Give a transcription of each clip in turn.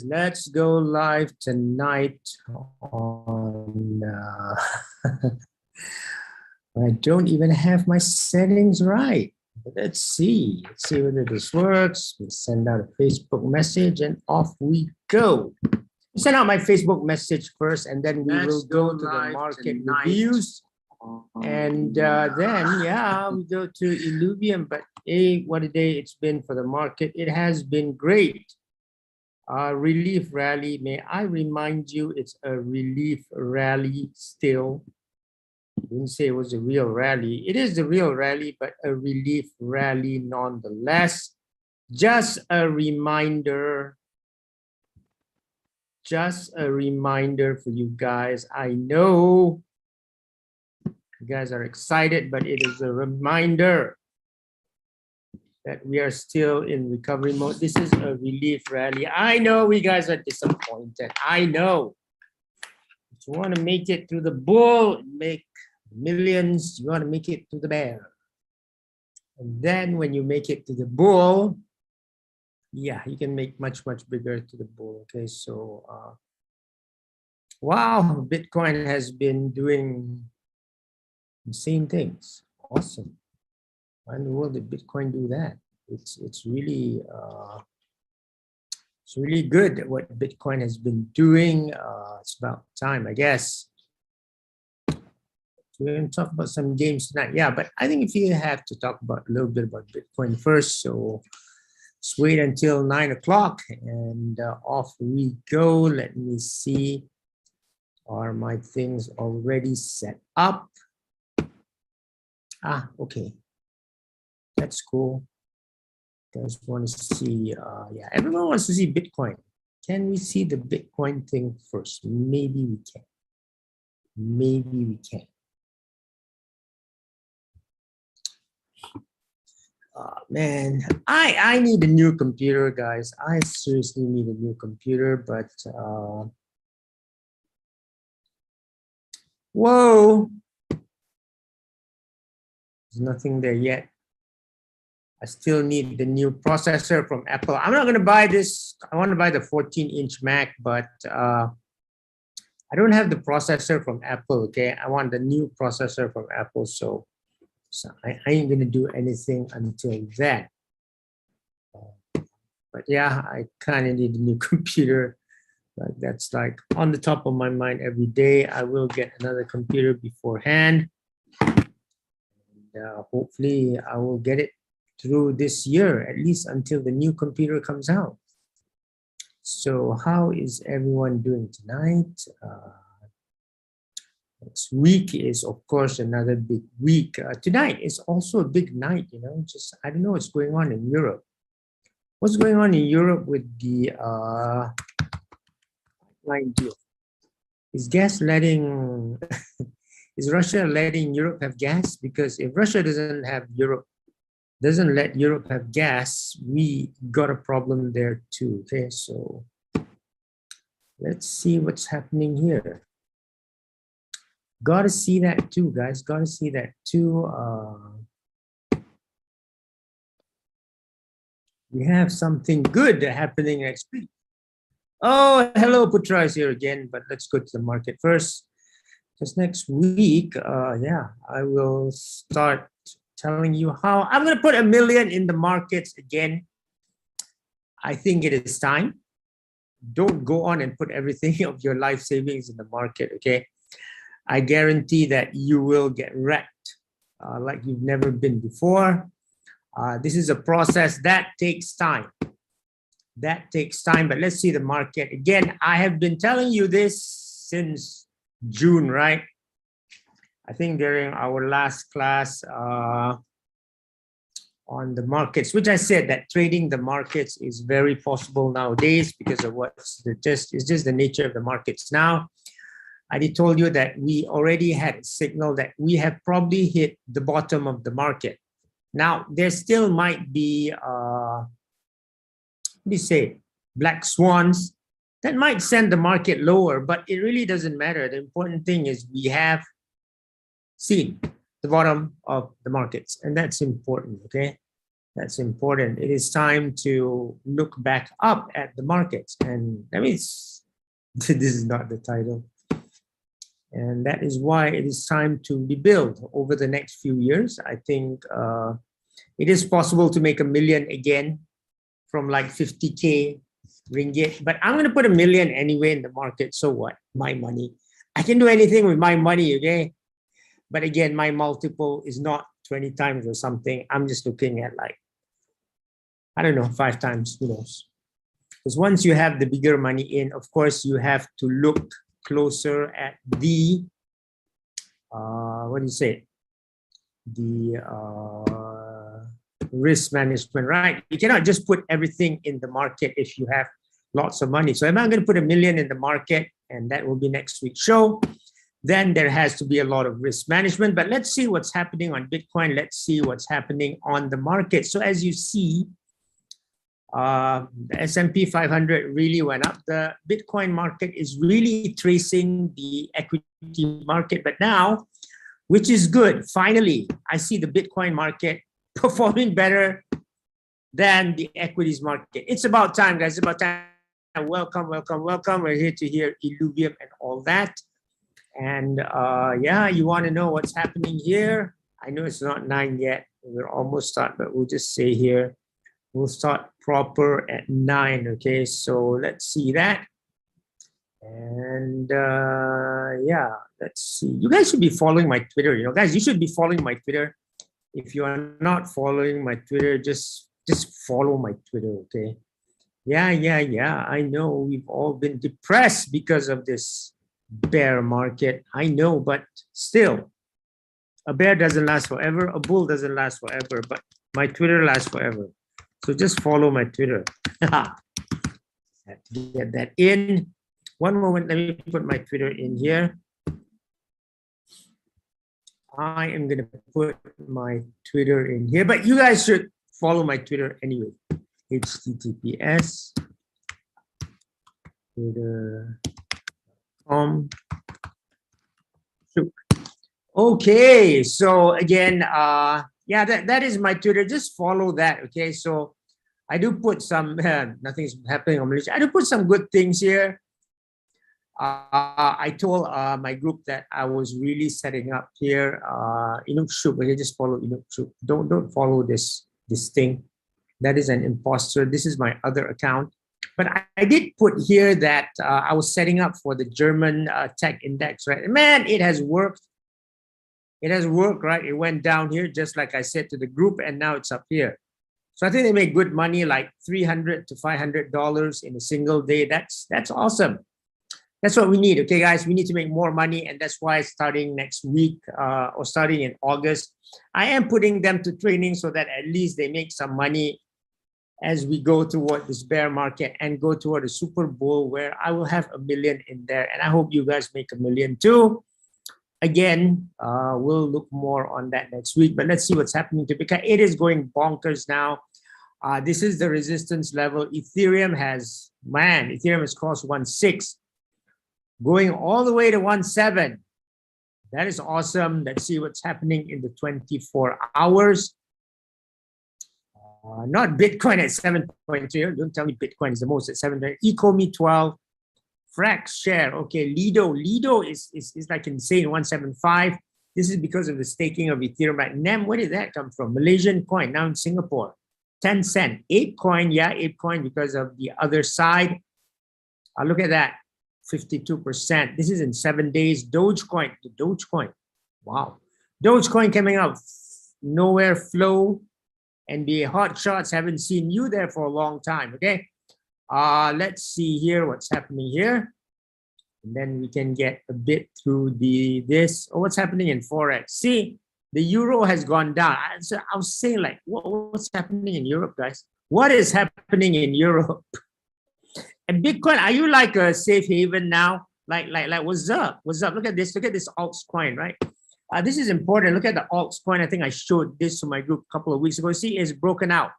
let's go live tonight on I don't even have my settings right. But let's see whether this works. We send out a Facebook message and off we go. We send out my Facebook message first, and then we will go to the market reviews. And then, yeah, we go to ILLUVIUM. But hey, what a day it's been for the market. It has been great. Relief rally. May I remind you, it's a relief rally still. I didn't say it was a real rally. It is the real rally, but a relief rally nonetheless. Just a reminder. Just a reminder for you guys. I know you guys are excited, but it is a reminder that we are still in recovery mode. This is a relief rally. I know you guys are disappointed. I know. If you want to make it through the bull, make millions, you want to make it to the bear. And then when you make it to the bull, yeah, you can make much, much bigger to the bull. Okay, so wow, Bitcoin has been doing insane things. Awesome. Why in the world did Bitcoin do that? It's really good what Bitcoin has been doing. It's about time, I guess. We're going to talk about some games tonight. Yeah, but I think if you have to talk about a little bit about Bitcoin first, so let's wait until 9 o'clock and off we go. Let me see. Are my things already set up? Ah, okay. That's cool. Guys want to see, yeah, everyone wants to see Bitcoin. Can we see the Bitcoin thing first? Maybe we can. Maybe we can. Man, I need a new computer, guys. I seriously need a new computer, but whoa, there's nothing there yet. I still need the new processor from Apple. I'm not going to buy this. I want to buy the 14-inch Mac, but I don't have the processor from Apple, okay? I want the new processor from Apple, so I ain't going to do anything until then. But yeah, I kind of need a new computer. Like that's like on the top of my mind every day. I will get another computer beforehand. And, hopefully, I will get it through this year, at least until the new computer comes out. So how is everyone doing tonight? Next week is, of course, another big week. Tonight is also a big night, you know, just, I don't know what's going on in Europe. What's going on in Europe with the pipeline deal? Is gas letting, is Russia letting Europe have gas? Because if Russia doesn't let Europe have gas, we got a problem there too, okay? So let's see what's happening here. Got to see that too, guys. Got to see that too. We have something good happening next week. Oh, hello, Putra is here again, but let's go to the market first. Just next week, yeah, I will start telling you how I'm going to put $1 million in the markets again. I think it is time. Don't go on and put everything of your life savings in the market, okay? I guarantee that you will get wrecked like you've never been before. This is a process that takes time. That takes time, but let's see the market. Again, I have been telling you this since June, right? I think during our last class on the markets, which I said that trading the markets is very possible nowadays because of it's just the nature of the markets now. I did told you that we already had a signal that we have probably hit the bottom of the market. Now, there still might be, let me say, black swans that might send the market lower, but it really doesn't matter. The important thing is we have seen the bottom of the markets, and that's important, okay? That's important. It is time to look back up at the markets. And that means this is not the title. And that is why it is time to rebuild over the next few years. I think it is possible to make $1 million again from like 50K ringgit, but I'm going to put $1 million anyway in the market. So what? My money. I can do anything with my money, okay? But again, my multiple is not 20 times or something. I'm just looking at like, I don't know, 5 times, who knows? Because once you have the bigger money in, of course, you have to look closer at the, what do you say? The risk management, right? You cannot just put everything in the market if you have lots of money. So if I'm going to put $1 million in the market, and that will be next week's show, then there has to be a lot of risk management. But let's see what's happening on Bitcoin. Let's see what's happening on the market. So as you see, the S&P 500 really went up. The Bitcoin market is really tracing the equity market. But now, which is good, finally, I see the Bitcoin market performing better than the equities market. It's about time, guys. It's about time. Welcome, welcome, welcome. We're here to hear ILLUVIUM and all that. And yeah, you want to know what's happening here? I know it's not 9 yet. We're almost start, but we'll just say here, we'll start proper at 9. Okay, so let's see that. And yeah, let's see. You guys should be following my Twitter. You know, guys, you should be following my Twitter. If you are not following my Twitter, just follow my Twitter, okay? Yeah. I know we've all been depressed because of this bear market. I know, but still, a bear doesn't last forever. A bull doesn't last forever, but my Twitter lasts forever. So just follow my Twitter. Have to get that in. One moment, let me put my Twitter in here. I am going to put my Twitter in here, but you guys should follow my Twitter anyway. HTTPS Twitter.com. Okay, so again, yeah, that is my Twitter. Just follow that, okay? So I do put some, nothing's happening on Malaysia. I do put some good things here. I told my group that I was really setting up here. Inuk okay, just follow Inuk. Don't follow this thing. That is an imposter. This is my other account. But I did put here that I was setting up for the German tech index, right? Man, it has worked. It has worked, right? It went down here, just like I said to the group, and now it's up here. So I think they make good money, like $300 to $500 in a single day. That's awesome. That's what we need, okay, guys? We need to make more money, and that's why starting next week or starting in August, I am putting them to training so that at least they make some money as we go toward this bear market and go toward a Super Bowl where I will have $1 million in there, and I hope you guys make $1 million too. Again, we'll look more on that next week, but let's see what's happening to because it is going bonkers now. This is the resistance level. Ethereum has crossed 1.6. Going all the way to 1.7. That is awesome. Let's see what's happening in the 24 hours. Not Bitcoin at 7.3. Don't tell me Bitcoin is the most at 7.3. Ecomi 12. Frax share. Okay, Lido. Lido is like insane, 175. This is because of the staking of Ethereum. Right? NEM, where did that come from? Malaysian coin, now in Singapore. 10 cent. ApeCoin, yeah, ApeCoin because of the other side. Look at that. 52%. This is in 7 days. Dogecoin, the Dogecoin. Wow. Dogecoin coming out. Nowhere flow. NBA hot shots. Haven't seen you there for a long time. Okay. Let's see here what's happening here. And then we can get a bit through this. Oh, what's happening in Forex? See, the euro has gone down. So I was saying like, what's happening in Europe, guys? What is happening in Europe? And Bitcoin, are you like a safe haven now? Like what's up? What's up? Look at this alts coin, right? This is important. Look at the alts coin. I think I showed this to my group a couple of weeks ago. See, it's broken out.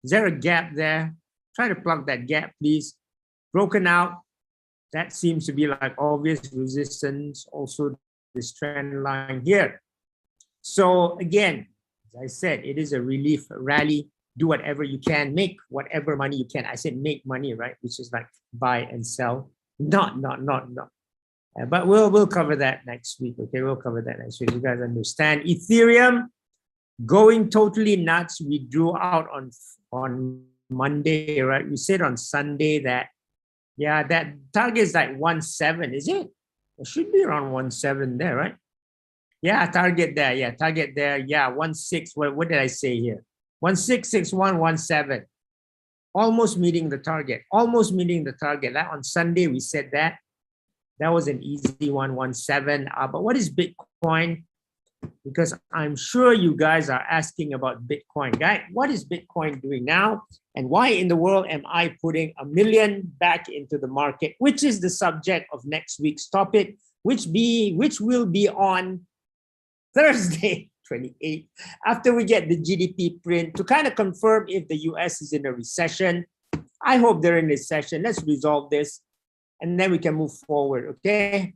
Is there a gap there? Try to plug that gap, please. Broken out. That seems to be like obvious resistance. Also, this trend line here. So again, As I said, it is a relief rally. Do whatever you can, make whatever money you can. I said make money, right? Which is like buy and sell. Not. But we'll cover that next week. Okay, we'll cover that next week. You guys understand? Ethereum going totally nuts. We drew out on Monday, right? We said on Sunday that yeah, that target is like 1.7, is it? It should be around 1.7 there, right? Yeah, target there. Yeah, target there. Yeah, 1.6. What did I say here? 1.66117. Almost meeting the target. Almost meeting the target. Like on Sunday, we said that. That was an easy one, 1.7. But what is Bitcoin? Because I'm sure you guys are asking about Bitcoin. Guys, what is Bitcoin doing now? And why in the world am I putting $1 million back into the market? Which is the subject of next week's topic, which will be on Thursday, 28th, after we get the GDP print to kind of confirm if the US is in a recession. I hope they're in a recession. Let's resolve this, and then we can move forward, okay?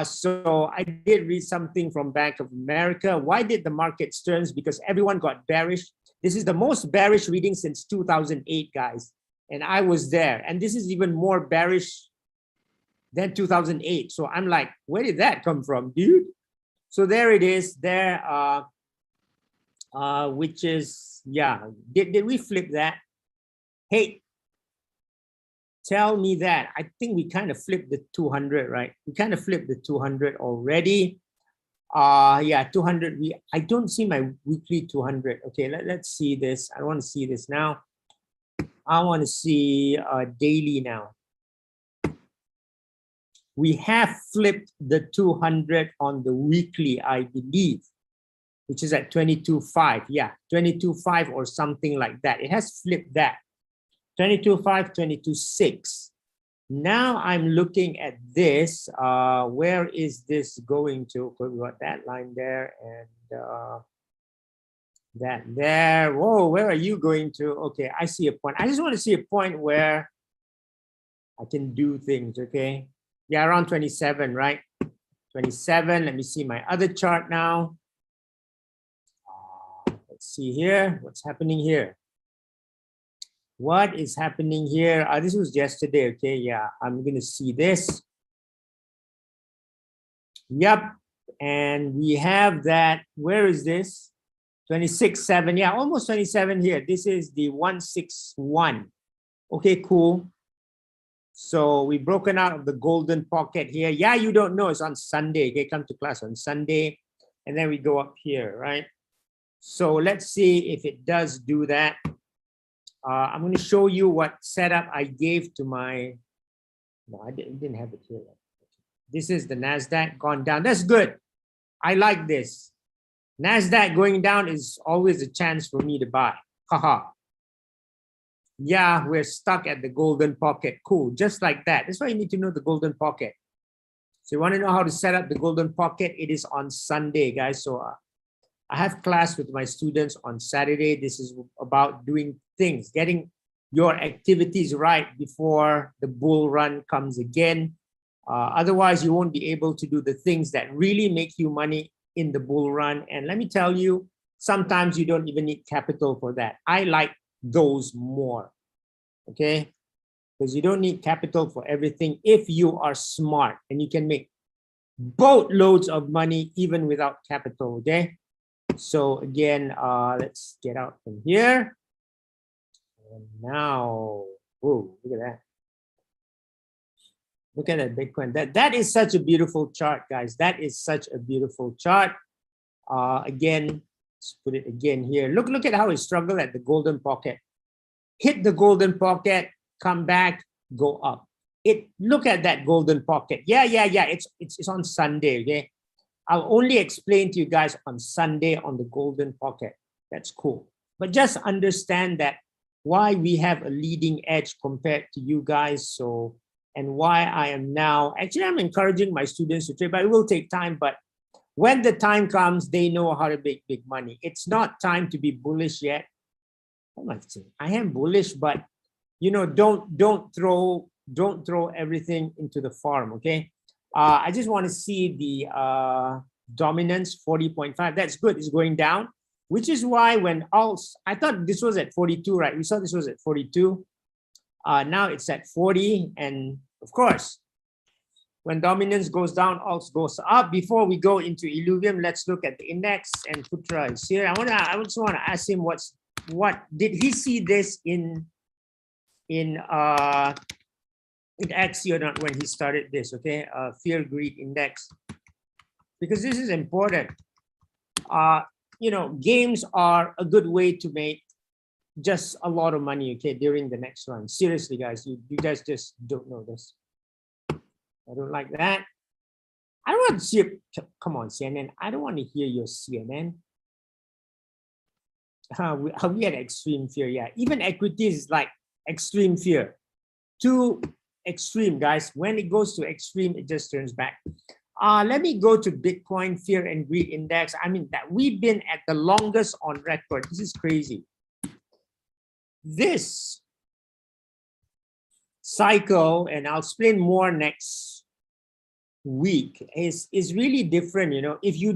So I did read something from Bank of America. Why did the market turn? Because everyone got bearish. This is the most bearish reading since 2008, guys. And I was there. And this is even more bearish than 2008. So I'm like, where did that come from, dude? So there it is there, which is, yeah, did we flip that? Hey, tell me that. I think we kind of flipped the 200, right? We kind of flipped the 200 already. Yeah, 200. I don't see my weekly 200. Okay, let's see this. I want to see this now. I want to see daily now. We have flipped the 200 on the weekly, I believe, which is at 22.5. Yeah, 22.5 or something like that. It has flipped that. 22.5, 22.6. Now I'm looking at this. Where is this going to? We got that line there and that there. Whoa, where are you going to? Okay, I see a point. I just want to see a point where I can do things, okay? Yeah, around 27, right? 27. Let me see my other chart now. Let's see here. What's happening here? What is happening here? This was yesterday, okay? Yeah, I'm going to see this. Yep. And we have that. Where is this? 26.7. Yeah, almost 27 here. This is the 161. Okay, cool. So we've broken out of the golden pocket here. Yeah, you don't know. It's on Sunday. Okay, come to class on Sunday. And then we go up here, right? So let's see if it does do that. I'm going to show you what setup I gave to my, no, I didn't have it here. This is the NASDAQ gone down. That's good. I like this. NASDAQ going down is always a chance for me to buy. Haha. Yeah, we're stuck at the golden pocket. Cool, just like that. That's why you need to know the golden pocket. So you want to know how to set up the golden pocket? It is on Sunday, guys. So I have class with my students on Saturday. This is about doing things, getting your activities right before the bull run comes again. Otherwise, you won't be able to do the things that really make you money in the bull run. And let me tell you, sometimes you don't even need capital for that. I like those more, okay? Because you don't need capital for everything if you are smart and you can make boatloads of money even without capital, okay? So again, let's get out from here. And now, whoa, look at that. Look at that Bitcoin. That is such a beautiful chart, guys. That is such a beautiful chart. Again, let's put it again here. Look at how it struggled at the golden pocket. Hit the golden pocket, come back, go up. Look at that golden pocket. Yeah. It's on Sunday, okay? I'll only explain to you guys on Sunday on the golden pocket. That's cool. But just understand that why we have a leading edge compared to you guys. So, and why I am now, actually I'm encouraging my students to trade, but it will take time. But when the time comes, they know how to make big money. It's not time to be bullish yet. I am bullish, but you know, don't throw everything into the farm, okay? I just want to see the dominance 40.5. That's good. It's going down. which is why when alts, I thought this was at 42, right? We saw this was at 42. Now it's at 40. And of course, when dominance goes down, alts goes up. Before we go into ILLUVIUM, let's look at the index. And Putra is here. I also want to ask him what did he see this in Axie or not when he started this? Okay, fear greed index, because this is important. You know, games are a good way to make just a lot of money, okay, during the next run. Seriously, guys, you guys just don't know this. I don't like that. I don't want to see it. Come on, CNN. I don't want to hear your CNN. We had extreme fear. Yeah, even equities is like extreme fear. Too extreme, guys. When it goes to extreme, it just turns back. Let me go to Bitcoin fear and greed index. I mean, that we've been at the longest on record. This is crazy. This cycle, and I'll explain more next week, is really different. You know, if you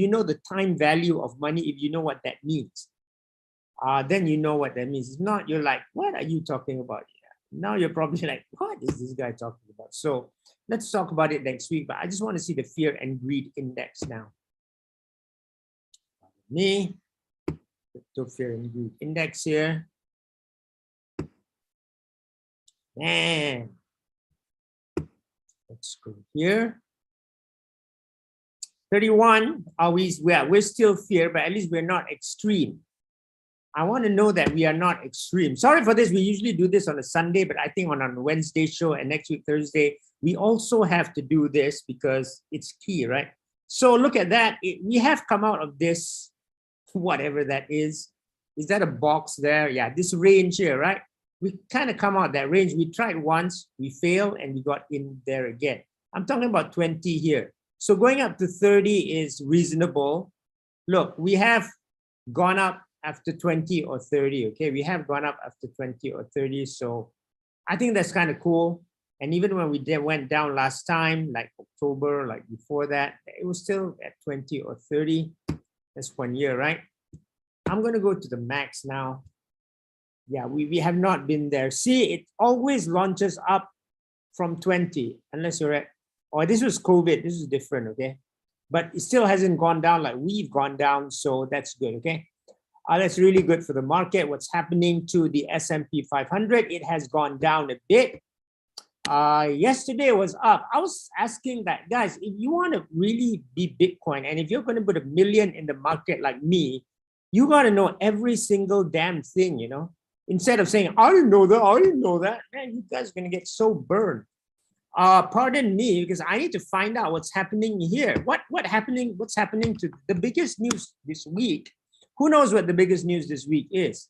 know the time value of money, if you know what that means, then you know what that means. If not, you're like, what are you talking about here? Now you're probably like, what is this guy talking about? So let's talk about it next week. But I just want to see the fear and greed index now. Me, the fear and greed index here. And let's go here. 31. We're still fear, but at least we're not extreme. I want to know that we are not extreme. Sorry for this. We usually do this on a Sunday, but I think on a Wednesday show and next week, Thursday, we also have to do this because it's key, right? So look at that. We have come out of this, whatever that is. Is that a box there? Yeah, this range here, right? We kind of come out that range. We tried once, we failed, and we got in there again. I'm talking about 20 here. So going up to 30 is reasonable. Look, we have gone up after 20 or 30, okay? We have gone up after 20 or 30, so I think that's kind of cool. And even when we went down last time, like October, like before that, it was still at 20 or 30. That's 1 year, right? I'm gonna go to the max now. Yeah, we have not been there. See, it always launches up from 20, unless you're at, oh, this was COVID, this is different, okay? But it still hasn't gone down like we've gone down, so that's good, okay? That's really good for the market. What's happening to the S&P 500? It has gone down a bit. Yesterday was up. I was asking that, guys, if you want to really be Bitcoin, and if you're going to put $1 million in the market like me, you got to know every single damn thing, you know? Instead of saying, I didn't know that, I didn't know that. Man, you guys are going to get so burned. Pardon me, because I need to find out what's happening here. What's happening to the biggest news this week? Who knows what the biggest news this week is?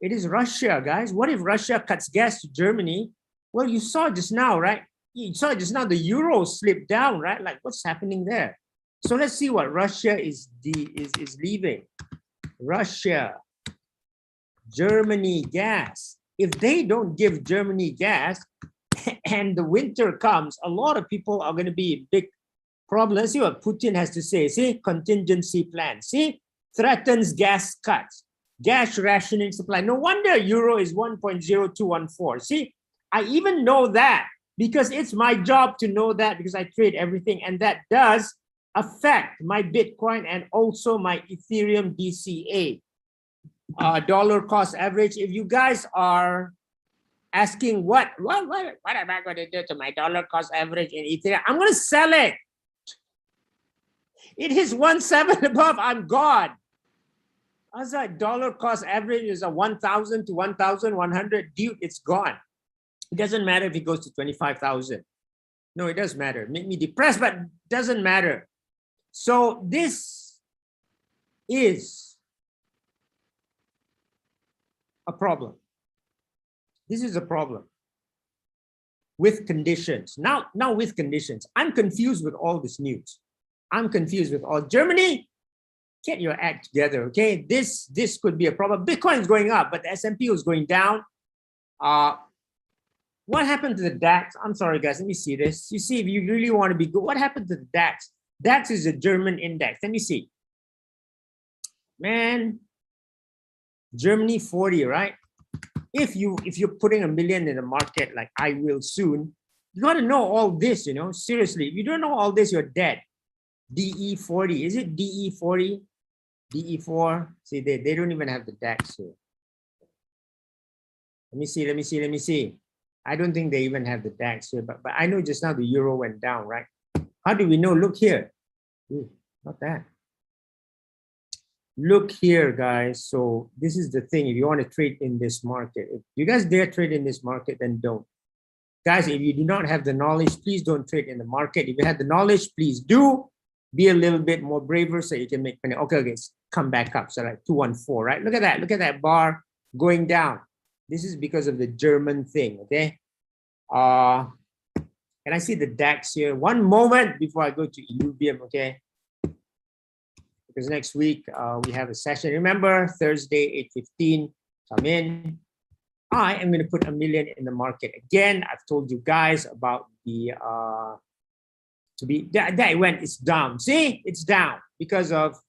It is Russia, guys. What if Russia cuts gas to Germany? Well, you saw just now, right? You saw just now the euro slipped down, right? Like, what's happening there? So let's see what Russia is leaving. Russia, Germany gas. If they don't give Germany gas and the winter comes, a lot of people are going to be in big problem. Let's see what Putin has to say. See, contingency plan. See, threatens gas cuts, gas rationing supply. No wonder euro is 1.0214. See, I even know that because it's my job to know that because I trade everything, and that does affect my Bitcoin and also my Ethereum DCA. Dollar cost average. If you guys are asking what am I going to do to my dollar cost average in Ethereum, I'm going to sell it. It is 1.7 above. I'm gone. As a dollar cost average is a 1,000 to 1,100. Dude, it's gone. It doesn't matter if it goes to 25,000. No, it does matter. Make me depressed, but doesn't matter. So this is a problem. This is a problem with conditions. Now with conditions, I'm confused with all this news. I'm confused with all Germany. Get your act together, okay? This could be a problem. Bitcoin is going up, but the S&P was going down. What happened to the DAX? I'm sorry, guys. Let me see this. You see, if you really want to be good, what happened to the DAX? DAX is a German index. Let me see. Man, Germany 40, right? If you're putting 1 million in the market like I will soon, you got to know all this, you know, seriously. If you don't know all this, you're dead. DE 40, is it DE 40? DE 4? See, they don't even have the DAX here. Let me see. I don't think they even have the DAX here, but I know just now the euro went down, right? How do we know? Look here. Ooh, not that. Look here, guys. So this is the thing. If you want to trade in this market, if you guys dare trade in this market, then don't. Guys, if you do not have the knowledge, please don't trade in the market. If you have the knowledge, please do. Be a little bit more braver so you can make money. Okay, come back up. So like 214, right? Look at that. Look at that bar going down. This is because of the German thing, okay? And I see the DAX here. One moment before I go to ILLUVIUM, okay? Because next week we have a session. Remember, Thursday, 8:15, come in. I am going to put 1 million in the market. Again, I've told you guys about the, that went, it's down. See, it's down because of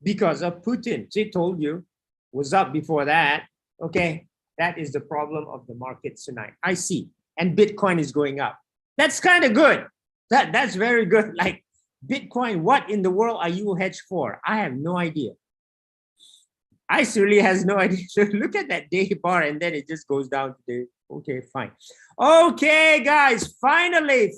Putin. See, told you, was up before that. Okay, that is the problem of the markets tonight. I see. And Bitcoin is going up. That's kind of good. That's very good. Like Bitcoin, what in the world are you hedged for? I have no idea. I really has no idea. So look at that day bar and then it just goes down to the, okay, fine. Okay, guys, finally.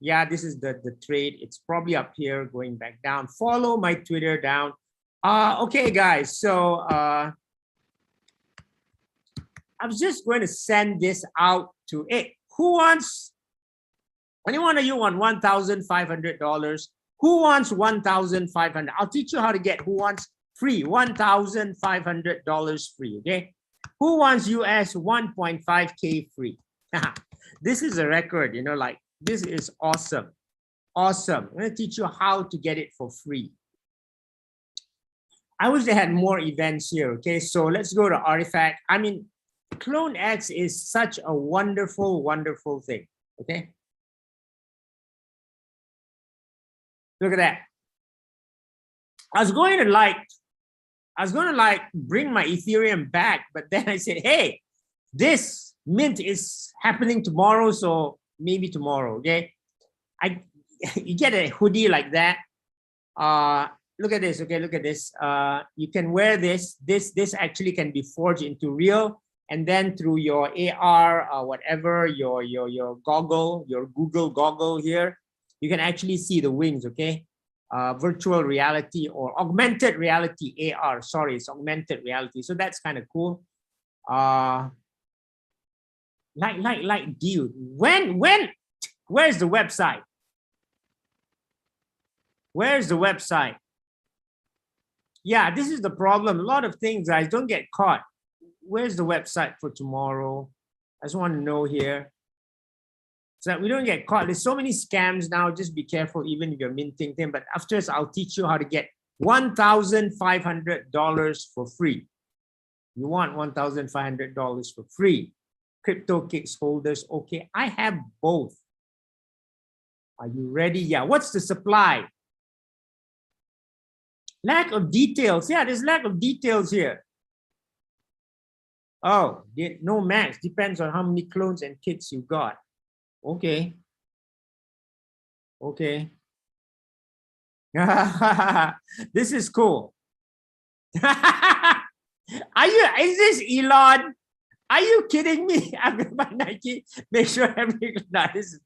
Yeah, this is the trade. It's probably up here going back down. Follow my Twitter down. Okay, guys, so I was just going to send this out to, hey, who wants, anyone of you want $1,500? Who wants $1,500? I'll teach you how to get who wants free, $1,500 free, okay? Who wants US 1.5K free? This is a record, you know, like this is awesome. Awesome. I'm gonna teach you how to get it for free. I wish they had more events here, okay? So let's go to Artifact. I mean, Clone X is such a wonderful, wonderful thing, okay? Look at that. I was going to bring my Ethereum back, but then I said, hey, this mint is happening tomorrow, so maybe tomorrow, okay? You get a hoodie like that. Look at this, okay, look at this. You can wear this. This actually can be forged into real, and then through your AR, whatever, your goggle, your Google goggle here, you can actually see the wings, okay? Virtual reality or augmented reality, AR, sorry, it's augmented reality. So that's kind of cool. Like deal. Where's the website? Where's the website? Yeah, this is the problem. A lot of things, guys, don't get caught. Where's the website for tomorrow? I just want to know here, so that we don't get caught. There's so many scams now. Just be careful, even if you're minting them. But after this, I'll teach you how to get $1,500 for free. You want $1,500 for free. Crypto Kicks holders, okay. I have both. Are you ready? Yeah. What's the supply? Lack of details. Yeah, there's lack of details here. Oh, no max. Depends on how many clones and kits you got. Okay. Okay. This is cool. Is this Elon? Are you kidding me? I'm gonna buy Nike. Make sure everything. No, this is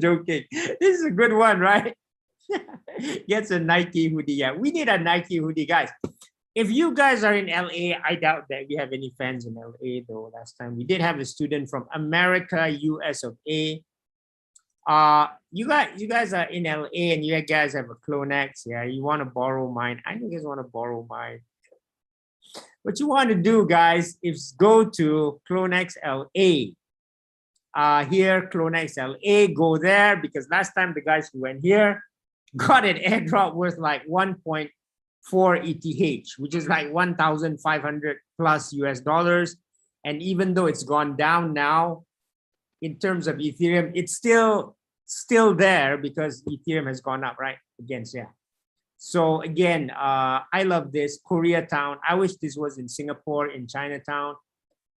joking. This is a good one, right? Gets a Nike hoodie. Yeah, we need a Nike hoodie, guys. If you guys are in LA, I doubt that we have any fans in LA though. Last time we did have a student from America, US of A. You guys are in LA and you guys have a Clone X. Yeah, you want to borrow mine. I think you guys want to borrow mine. What you want to do, guys, is go to CloneX LA. Here, CloneX LA, go there, because last time the guys who went here got an airdrop worth like 1.4 ETH, which is like 1,500 plus US dollars. And even though it's gone down now, in terms of Ethereum, it's still there because Ethereum has gone up, right? Against, yeah. So again, I love this Koreatown. I wish this was in Singapore, in Chinatown.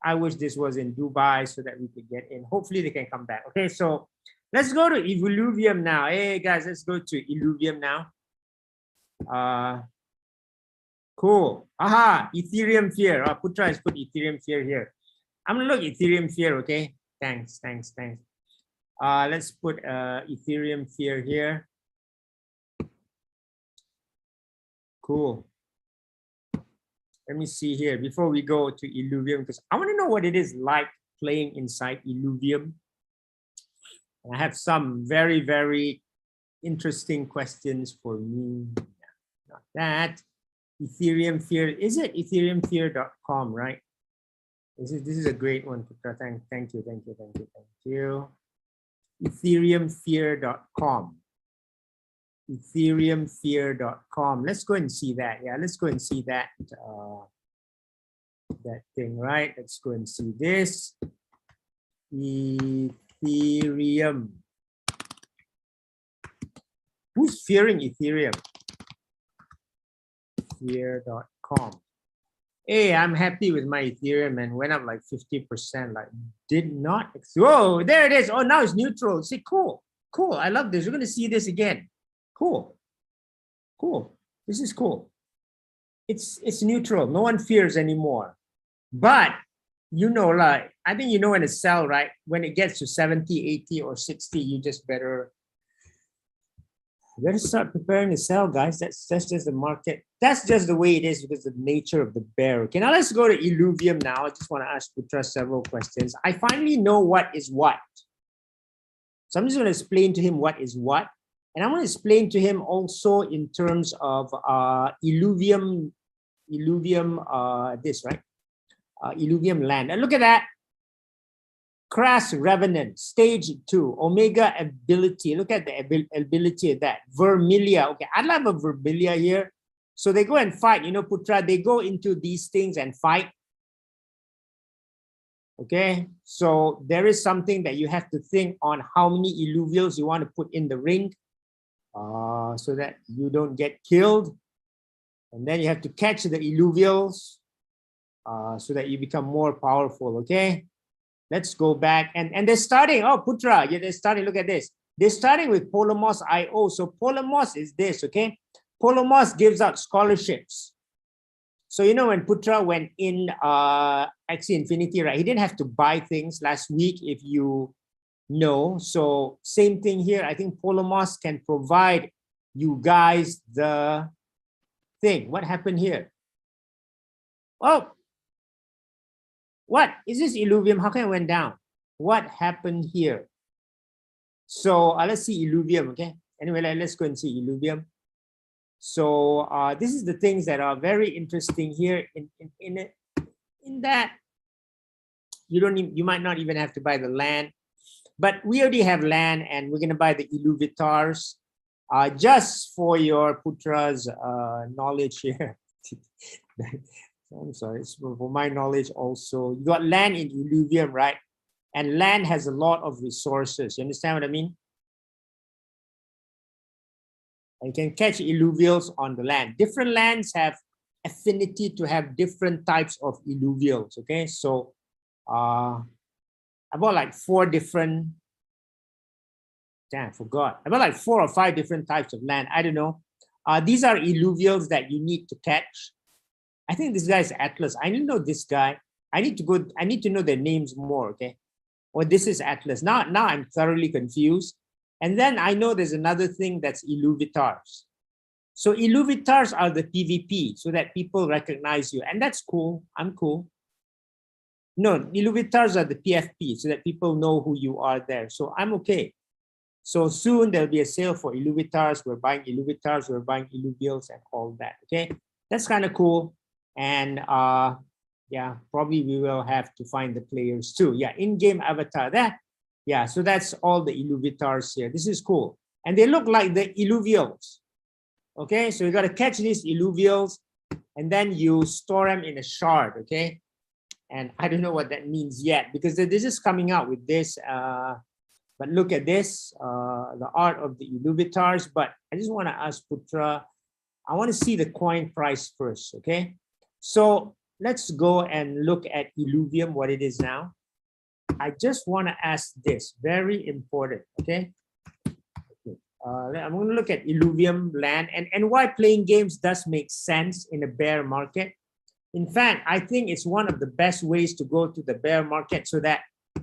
I wish this was in Dubai so that we could get in. Hopefully they can come back. Okay, so let's go to ILLUVIUM now. Hey guys, let's go to ILLUVIUM now. Cool. Aha, Ethereum fear. Putra has put Ethereum fear here. I'm gonna look Ethereum fear, okay? Thanks. Let's put Ethereum fear here. Cool. Let me see here before we go to ILLUVIUM, because I want to know what it is like playing inside ILLUVIUM. I have some very, very interesting questions for me. Not that. Ethereum fear. Is it ethereumfear.com, right? This is a great one. Thank you. Ethereumfear.com. Ethereumfear.com. Let's go and see that. Yeah, let's go and see that that thing, right? Let's go and see this. Ethereum. Who's fearing Ethereum? Fear.com. Hey, I'm happy with my Ethereum and went up like 50%. Like, did not. Whoa, there it is. Oh, now it's neutral. See, cool. I love this. We're going to see this again. Cool. This is cool. It's neutral. No one fears anymore. But you know, like, I think you know when to sell, right? When it gets to 70, 80, or 60, you just better start preparing to sell, guys. That's just the market. That's just the way it is because of the nature of the bear. Okay, now let's go to ILLUVIUM now. I just want to ask Putra several questions. I finally know what is what. So I'm just going to explain to him what is what. And I want to explain to him also in terms of ILLUVIUM, this, right? ILLUVIUM land. And look at that. Crass Revenant, stage 2, Omega ability. Look at the ability of that. Vermilia. Okay, I love a Vermilia here. So they go and fight. You know, Putra, they go into these things and fight. Okay, so there is something that you have to think on how many illuvials you want to put in the ring so that you don't get killed. And then you have to catch the illuvials so that you become more powerful, okay? Let's go back. And they're starting, oh, Putra, yeah, they're starting, look at this. They're starting with Polemos IO. So Polemos is this, okay? Polemos gives out scholarships. So, you know, when Putra went in Axie Infinity, right, he didn't have to buy things last week, if you know. So same thing here. I think Polemos can provide you guys the thing. What happened here? Oh, what is this ILLUVIUM? How come it went down? What happened here? So let's see ILLUVIUM, okay? Anyway, let's go and see ILLUVIUM. So this is the things that are very interesting here in that you might not even have to buy the land, but we already have land and we're going to buy the ILLUVITARs just for your Putra's knowledge here. I'm sorry, it's for my knowledge also. You got land in ILLUVIUM, right? And land has a lot of resources. You understand what I mean? And you can catch illuvials on the land. Different lands have affinity to have different types of illuvials, okay? So about like 4 different, damn, I forgot. About like 4 or 5 different types of land. I don't know. These are illuvials that you need to catch. I think this guy is Atlas. I need to know this guy. I need to know their names more, okay? Or this is Atlas. Now I'm thoroughly confused. And then I know there's another thing that's ILLUVITARs. So ILLUVITARs are the PvP so that people recognize you. And that's cool. I'm cool. No, ILLUVITARs are the PFP so that people know who you are there. So I'm okay. So soon there'll be a sale for ILLUVITARs. We're buying ILLUVITARs. We're buying illuvials and all that. Okay, that's kind of cool. And yeah, probably we will have to find the players too. Yeah, in-game avatar. That, yeah, so that's all the ILLUVITARs here. This is cool. And they look like the illuvials. Okay, so you got to catch these illuvials and then you store them in a shard. Okay, and I don't know what that means yet because they're just coming out with this. But look at this, the art of the ILLUVITARs. But I just want to ask Putra, I want to see the coin price first, okay? So let's go and look at Illuvium, what it is now. I just want to ask this, very important, okay? I'm going to look at Illuvium land and why playing games does make sense in a bear market. In fact, I think it's one of the best ways to go to the bear market so that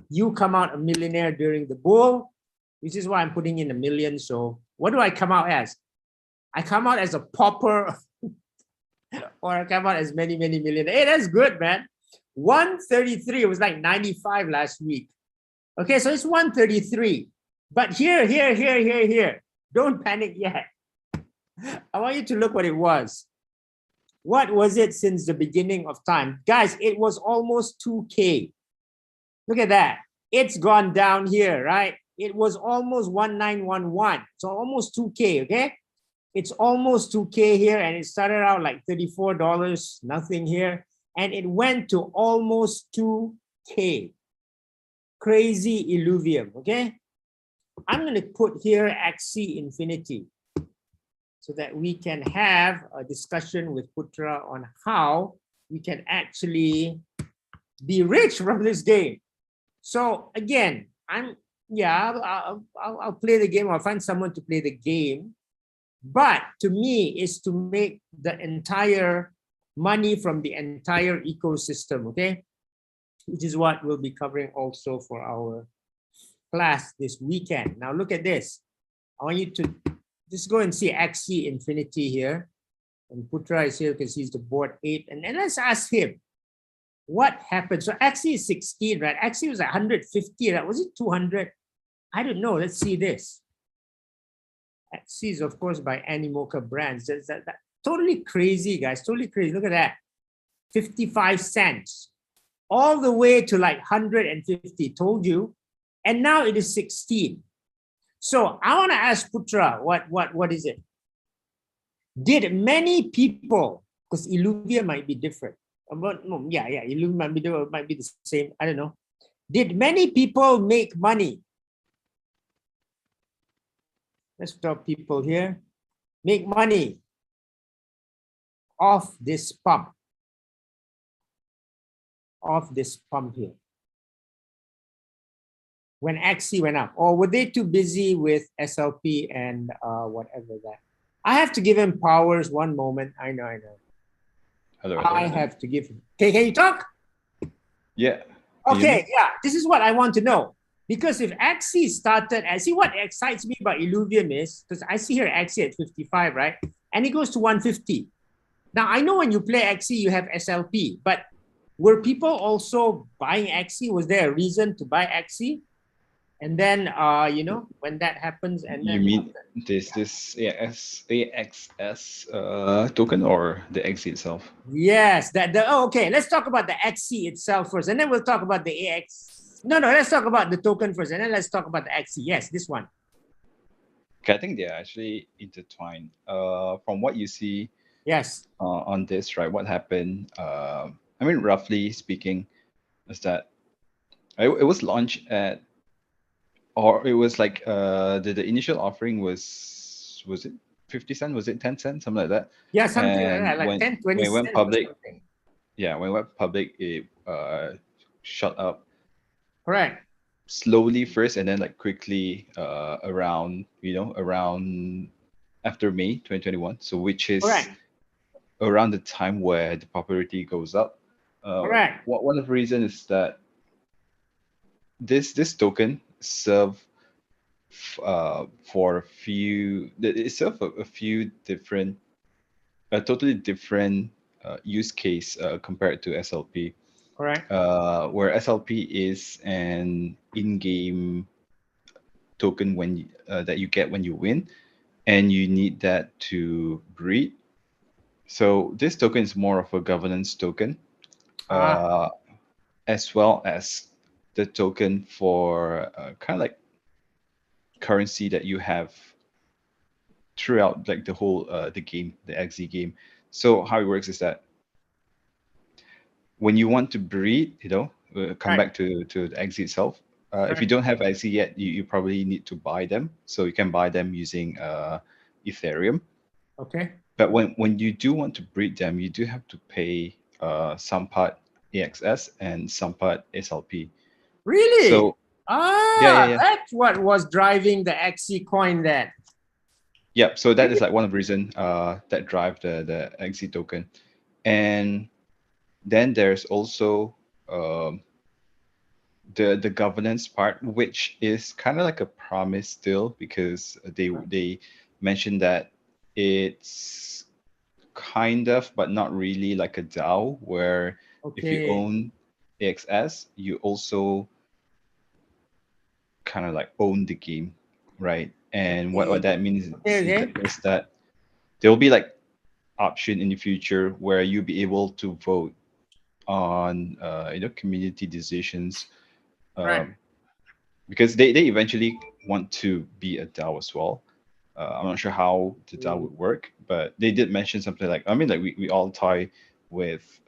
you come out a millionaire during the bull, which is why I'm putting in $1 million. So what do I come out as? I come out as a pauper or I come out as many million. Hey, that's good, man. 133, it was like 95 last week. Okay, so it's 133. But here. Don't panic yet. I want you to look what it was. What was it since the beginning of time? Guys, it was almost 2K. Look at that. It's gone down here, right? It was almost 1911. So almost 2K, okay? It's almost 2K here, and it started out like $34, nothing here. And it went to almost 2K. Crazy Illuvium, okay? I'm going to put here Axie Infinity so that we can have a discussion with Putra on how we can actually be rich from this game. So again, I'll play the game. I'll find someone to play the game. But to me, is to make the entire money from the entire ecosystem, okay? Which is what we'll be covering also for our class this weekend. Now look at this. I want you to just go and see Axie Infinity here. And Putra is here because he's the board 8. And then let's ask him, what happened? So Axie is 16, right? Axie was 150, right? Was it 200? I don't know. Let's see this. Axie is, of course, by Animoca Brands. That totally crazy, guys. Totally crazy. Look at that. 55 cents. All the way to like 150. Told you. And now it is 16. So I want to ask Putra, what is it? Did many people, because Illuvia might be different. Illuvia might be the same. I don't know. Did many people make money? Let's talk people here. Make money off this pump. Off this pump here. When Axie went up, or were they too busy with SLP and whatever that? I have to give him powers. One moment. I know. Hello. I have to give him. Okay, can you talk? Yeah. Okay, yeah. This is what I want to know. Because if Axie started, and see what excites me about Illuvium is, because I see here Axie at 55, right? And it goes to 150. Now, I know when you play Axie, you have SLP, but were people also buying Axie? Was there a reason to buy Axie? And then, when that happens, and you then mean this AXS token or the Axie itself? Yes, okay. Let's talk about the Axie itself first, and then we'll talk about the AX. No, let's talk about the token first, and then let's talk about the Axie. Yes, this one. Okay, I think they're actually intertwined. From what you see, yes, on this, right? What happened? I mean, roughly speaking, is that it was launched at, or it was like the initial offering was it 50 cents? Was it 10 cents? Something like that. Yeah, something and like that, like 10, 20 when it went cents public, or something. Yeah, when it went public, it shot up. Correct. Slowly first, and then like quickly around after May 2021. So which is Correct. around the time where the popularity goes up. Correct. One of the reasons is that this token serve for a few different, totally different use case compared to SLP. Correct. Where SLP is an in-game token that you get when you win, and you need that to breed. So this token is more of a governance token, as well as the token for kind of like currency that you have throughout like the whole the game, the Axie game. So how it works is that when you want to breed, come back to the Axie itself. If you don't have Axie yet, you probably need to buy them. So you can buy them using Ethereum. Okay. But when you do want to breed them, you do have to pay some part AXS and some part SLP. Really? So yeah. That's what was driving the Axie coin then. Yep. So that is like one of the reason that drive the Axie token, and then there's also the governance part, which is kind of like a promise still, because they mentioned that it's kind of, but not really, like a DAO, where if you Okay. own AXS, you also kind of like own the game, right? And what Okay. that means Okay. is that there will be like option in the future where you'll be able to vote on community decisions, Right. um, because they eventually want to be a DAO as well. I'm not sure how the DAO would work, but they did mention something like, I mean, like we all tie with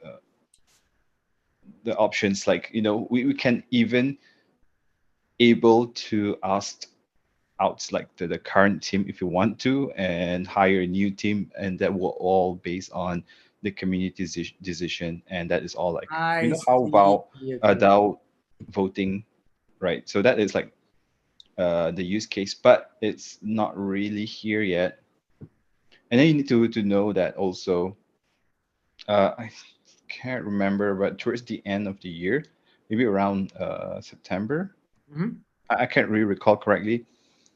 the options, like, we can even able to ask out like the current team if you want to, and hire a new team, and that will all based on the community decision, and that is all like, I how see. about Okay. DAO voting, right? So that is like the use case, but it's not really here yet. And then you need to know that also, I can't remember, but towards the end of the year, maybe around September, Mhm. I can't really recall correctly.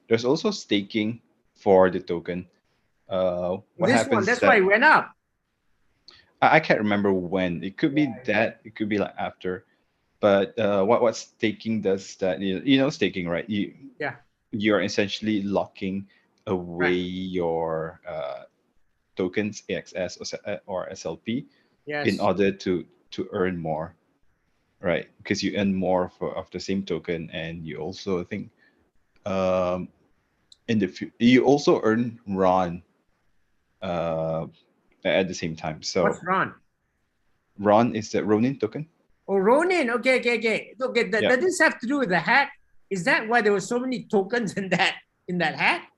There's also staking for the token. What This one, happens is that's why that it went up. I can't remember when. It could be that, it could be like after. But what staking does, that staking, right? Yeah. You're essentially locking away Right. your tokens, AXS or SLP, in Yes. order to earn more, right? Because you earn more of the same token, and you also think, um, you also earn RON uh, at the same time. What's So wrong? RON is the Ronin token. Oh, Ronin. Okay. Okay. Yeah. Does this have to do with the hack? Is that why there were so many tokens in that hack?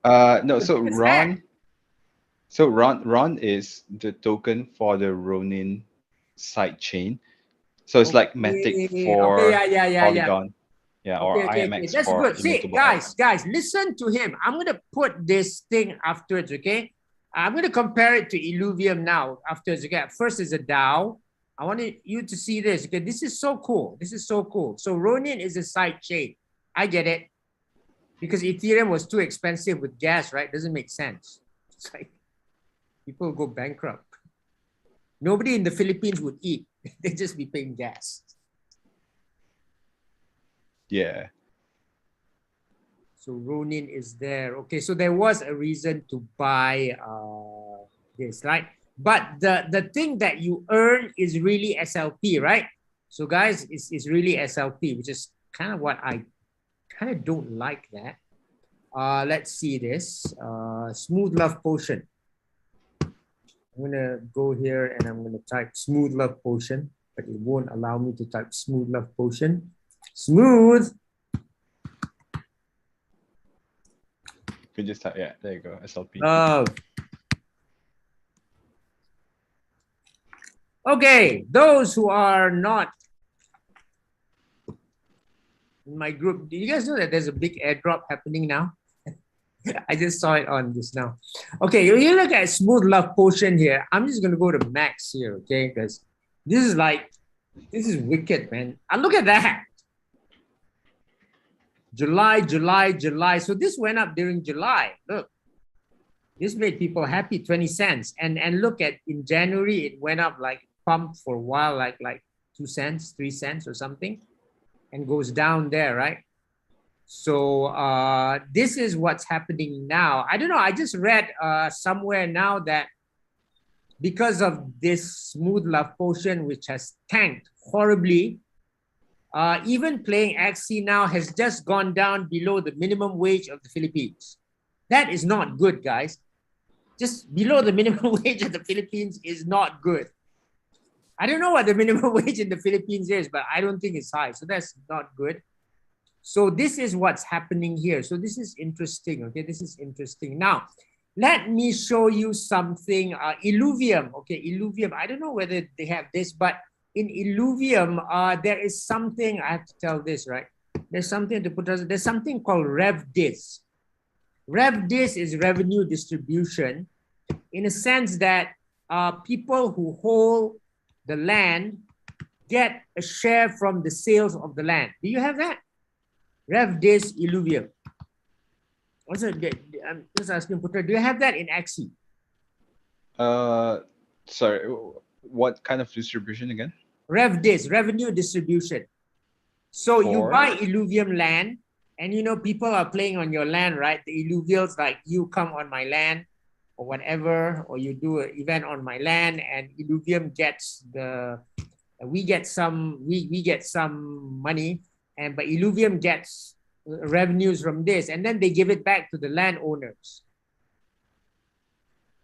No. The biggest hack. So Ron is the token for the Ronin side chain. So it's like Matic Okay. Okay. for Yeah. Polygon, yeah, or Okay. IMX That's for good. See, immutable X. guys, listen to him. I'm gonna put this thing afterwards. Okay. I'm gonna compare it to Illuvium now afterwards. Okay. First is a DAO. I wanted you to see this. Okay. This is so cool. This is so cool. So Ronin is a side chain. I get it. Because Ethereum was too expensive with gas, right? Doesn't make sense. It's like people go bankrupt. Nobody in the Philippines would eat. They'd just be paying gas. Yeah. So Ronin is there. Okay, so there was a reason to buy this, right? But the thing that you earn is really SLP, right? So guys, it's really SLP, which is kind of what I kind of don't like that. Let's see this. Smooth Love Potion. I'm gonna go here and I'm gonna type Smooth Love Potion, but it won't allow me to type Smooth Love Potion. Smooth. You can just type, yeah, there you go, SLP. Love. Okay, those who are not in my group, do you guys know that there's a big airdrop happening now? I just saw it on just now. Okay, you look at Smooth Love Potion here. I'm just gonna go to max here, okay? Because this is wicked, man. And look at that. July. So this went up during July. Look, this made people happy, 20 cents. And look at in January, it went up like pumped for a while, like 2 cents, 3 cents or something, and goes down there, right? So this is what's happening now. I don't know. I just read somewhere now that because of this Smooth Love Potion, which has tanked horribly, even playing Axie now has just gone down below the minimum wage of the Philippines. That is not good, guys. Just below the minimum wage of the Philippines is not good. I don't know what the minimum wage in the Philippines is, but I don't think it's high. So that's not good. So this is what's happening here. So this is interesting. Okay, this is interesting. Now, let me show you something. Illuvium. Okay, Illuvium. I don't know whether they have this, but in Illuvium, there is something. I have to tell this, right? There's something to put. There's something called RevDis. RevDis is revenue distribution, in a sense that people who hold the land get a share from the sales of the land. Do you have that? RevDis Illuvium. Also, I'm just asking, Putra, do you have that in Axie? Sorry, what kind of distribution again? RevDis, revenue distribution. So you For? buy Illuvium land, and you know people are playing on your land, right? The Illuvials, like you come on my land or whatever, or you do an event on my land, and Illuvium gets we get some money, and but Illuvium gets revenues from this, and then they give it back to the landowners.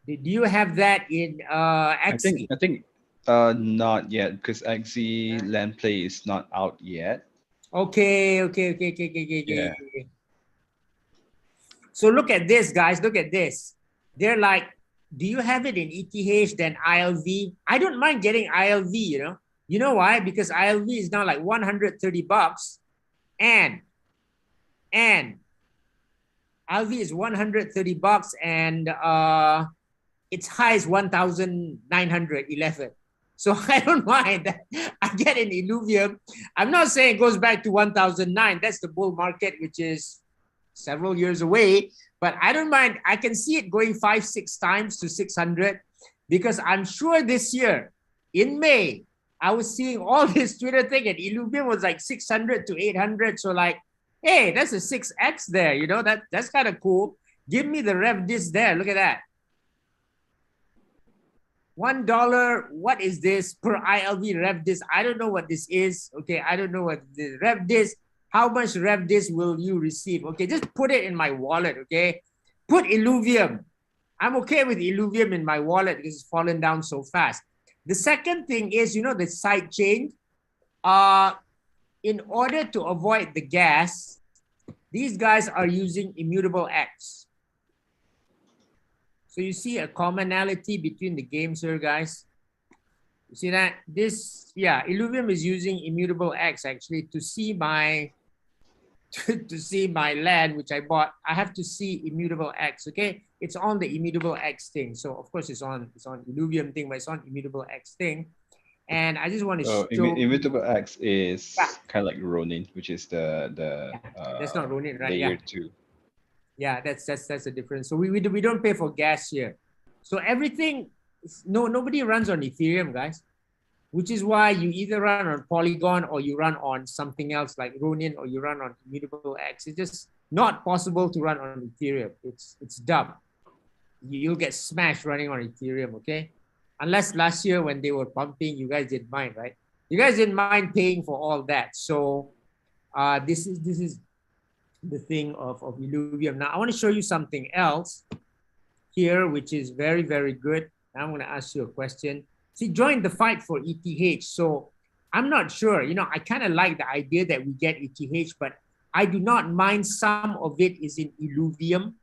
Do you have that in Axie? I think not yet, because Axie Land Play is not out yet. Okay. Yeah. So look at this, guys. Look at this. They're like, do you have it in ETH, then ILV? I don't mind getting ILV, you know. You know why? Because ILV is now like 130 bucks, and ILV is 130 bucks, and its high is 1,911. So I don't mind that. I get an Illuvium. I'm not saying it goes back to 1,009. That's the bull market, which is several years away. But I don't mind. I can see it going 5-6 times to 600, because I'm sure this year in May, I was seeing all this Twitter thing, and Illuvium was like 600 to 800. So like, hey, that's a 6x there. You know, that's kind of cool. Give me the RevDis there. Look at that. $1. What is this per ILV RevDis? I don't know what this is. Okay, I don't know what the RevDis. How much RevDis will you receive? Okay, just put it in my wallet. Okay, put Illuvium. I'm okay with Illuvium in my wallet because it's fallen down so fast. The second thing is, you know, the side chain. In order to avoid the gas, these guys are using immutable X. So you see a commonality between the games here, guys. You see that? This, yeah, Illuvium is using immutable X actually to see my to see my land, which I bought. I have to see immutable X. Okay, it's on the immutable X thing. So of course it's on Illuvium thing, but it's on immutable X thing. And I just want to show. Immutable X is kind of like Ronin, which is that's not Ronin, right? layer 2. Yeah, that's the difference. So we don't pay for gas here. So everything, nobody runs on Ethereum, guys, which is why you either run on Polygon or you run on something else like Ronin, or you run on Immutable X. It's just not possible to run on Ethereum. It's dumb. You'll get smashed running on Ethereum, okay? Unless last year when they were pumping, you guys didn't mind, right? You guys didn't mind paying for all that. So this is the thing of Illuvium. Now I want to show you something else here, which is very, very good. Now I'm going to ask you a question. See, join the fight for ETH. So I'm not sure, you know, I kind of like the idea that we get ETH, but I do not mind some of it is in Illuvium,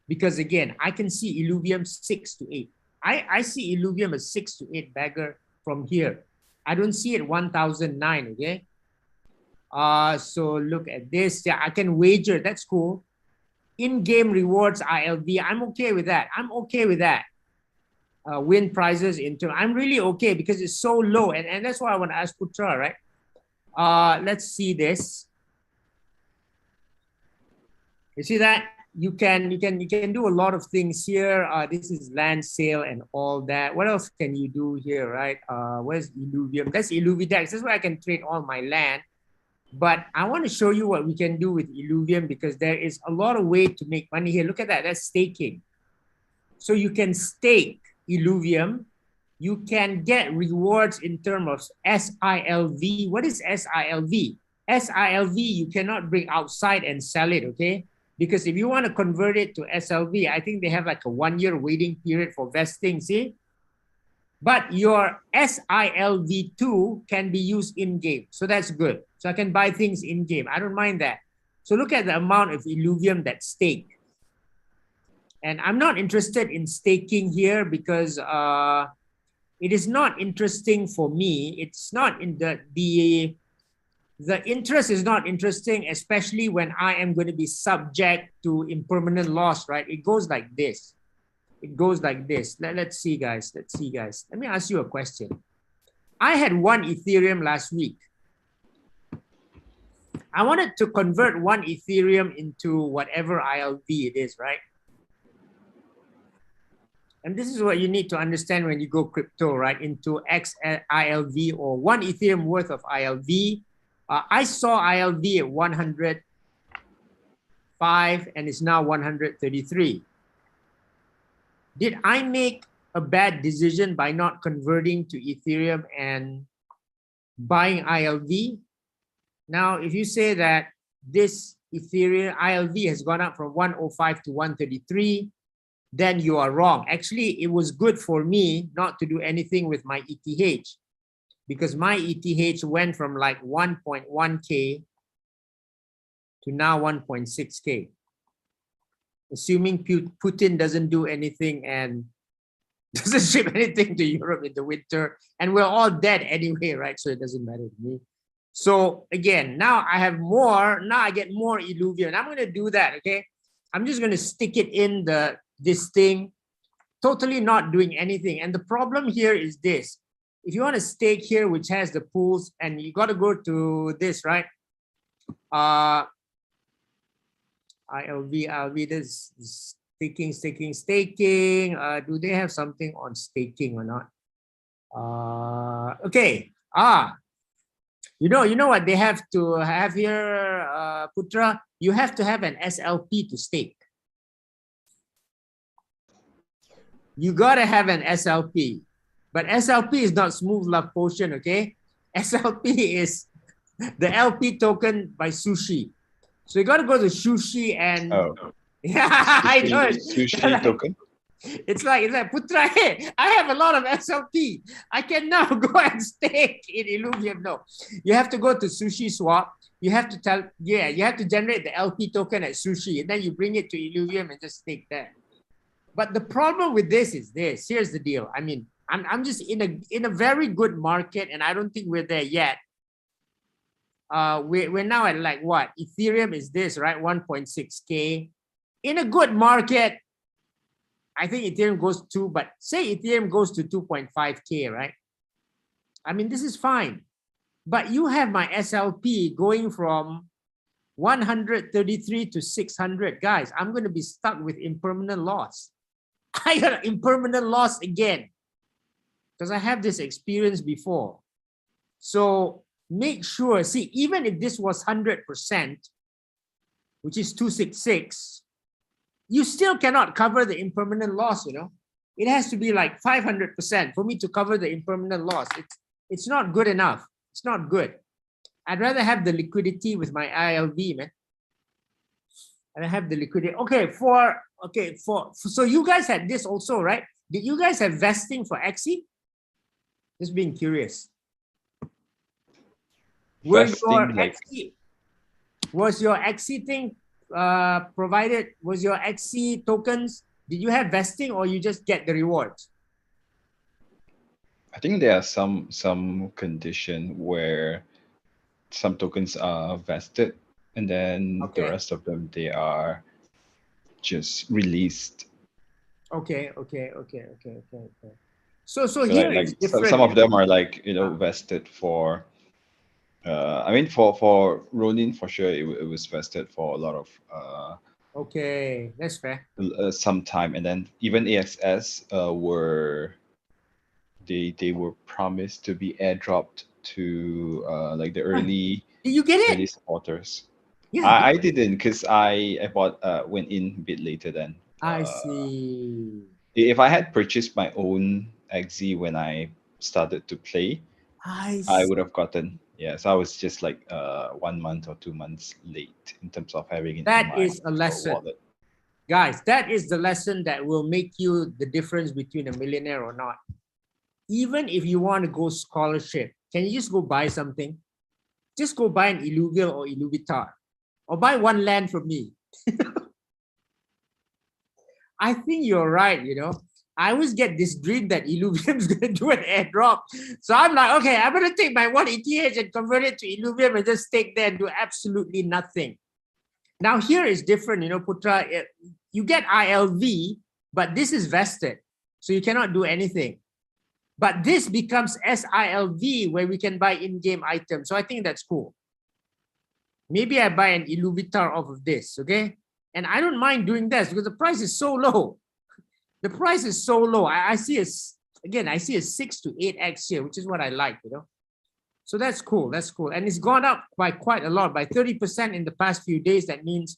because again, I can see Illuvium 6 to 8. I see Illuvium as 6 to 8 bagger from here. I don't see it 1,009, okay? So look at this. Yeah, I can wager. That's cool. In-game rewards ILV. I'm okay with that. I'm okay with that. Win prizes into. I'm really okay because it's so low, and that's why I want to ask Putra, right? Let's see this. You see that? You can do a lot of things here. This is land sale and all that. What else can you do here, right? Where's Illuvium? That's Illuvidex. That's where I can trade all my land. But I want to show you what we can do with Illuvium, because there is a lot of way to make money here. Look at that. That's staking. So you can stake Illuvium. You can get rewards in terms of SILV. What is SILV? SILV, you cannot bring outside and sell it, okay? Because if you want to convert it to SLV, I think they have like a 1-year waiting period for vesting, see? But your SILV2 can be used in-game. So that's good. So I can buy things in-game. I don't mind that. So look at the amount of Illuvium that's staked. And I'm not interested in staking here because it is not interesting for me. It's not in the interest is not interesting, especially when I am going to be subject to impermanent loss, right? It goes like this. It goes like this. Let's see, guys. Let's see, guys. Let me ask you a question. I had 1 Ethereum last week. I wanted to convert 1 Ethereum into whatever ILV it is, right? And this is what you need to understand when you go crypto, right? Into ILV or 1 Ethereum worth of ILV. I saw ILV at 105 and it's now 133. Did I make a bad decision by not converting to Ethereum and buying ILV? Now, if you say that this Ethereum ILV has gone up from 105 to 133, then you are wrong. Actually, it was good for me not to do anything with my ETH because my ETH went from like 1.1K to now 1.6K. Assuming Putin doesn't do anything and doesn't ship anything to Europe in the winter, and we're all dead anyway, right? So it doesn't matter to me. So again, now I have more, now I get more ILLUVIUM, and I'm going to do that, okay? I'm just going to stick it in this thing, totally not doing anything. And the problem here is this. If you want to stake here, which has the pools, and you got to go to this, right? ILV, this staking. Do they have something on staking or not? Okay. You know what they have to have here, Putra? You have to have an SLP to stake. You gotta have an SLP, but SLP is not smooth love potion, okay? SLP is the LP token by Sushi. So you gotta go to Sushi and yeah, I know Sushi token. It's like Putra, hey, I have a lot of SLP. I can now go and stake in ILLUVIUM. No, you have to go to Sushi Swap. You have to you have to generate the LP token at Sushi, and then you bring it to ILLUVIUM and just stake there. But the problem with this is this. Here's the deal. I mean, I'm just in a very good market, and I don't think we're there yet. We're now at like what? Ethereum is this, right? 1.6K. In a good market, I think Ethereum goes to, but say Ethereum goes to 2.5K, right? I mean, this is fine. But you have my SLP going from 133 to 600. Guys, I'm going to be stuck with impermanent loss. I got impermanent loss again because I have this experience before. So make sure, see, even if this was 100%, which is 266, you still cannot cover the impermanent loss, you know. It has to be like 500% for me to cover the impermanent loss. It's not good enough. It's not good. I'd rather have the liquidity with my ILV, man. And I have the liquidity. So you guys had this also, right? Did you guys have vesting for Axie? Just being curious. Was your Axie thing provided? Was your Axie tokens? Did you have vesting or you just get the rewards? I think there are some condition where some tokens are vested, and then the rest of them, they are just released. Okay. So here like is different. Some of them are like, you know, vested for. I mean, for Ronin, for sure, it was vested for a lot of. Okay, that's fair. Some time, and then even AXS were. They were promised to be airdropped to like the early. Did you get it? Early supporters. Yeah, I didn't, because I went in a bit later than. I see. If I had purchased my own Axie when I started to play, I would have gotten. Yeah, so I was just like 1 month or 2 months late in terms of having it. That is a lesson. Wallet. Guys, that is the lesson that will make you the difference between a millionaire or not. Even if you want to go scholarship, can you just go buy something? Just go buy an ILLUVIUM or ILLUVITAR, or buy one land from me. I think you're right, you know. I always get this dream that Illuvium is going to do an airdrop. So I'm like, okay, I'm going to take my 1 ETH and convert it to Illuvium and just stake there and do absolutely nothing. Now here is different, you know, Putra. You get ILV, but this is vested. So you cannot do anything. But this becomes SILV where we can buy in-game items. So I think that's cool. Maybe I buy an Illuvitar off of this, okay? And I don't mind doing this because the price is so low. The price is so low. I see a 6 to 8x here, which is what I like, you know. So that's cool. That's cool. And it's gone up by quite a lot, by 30% in the past few days. That means,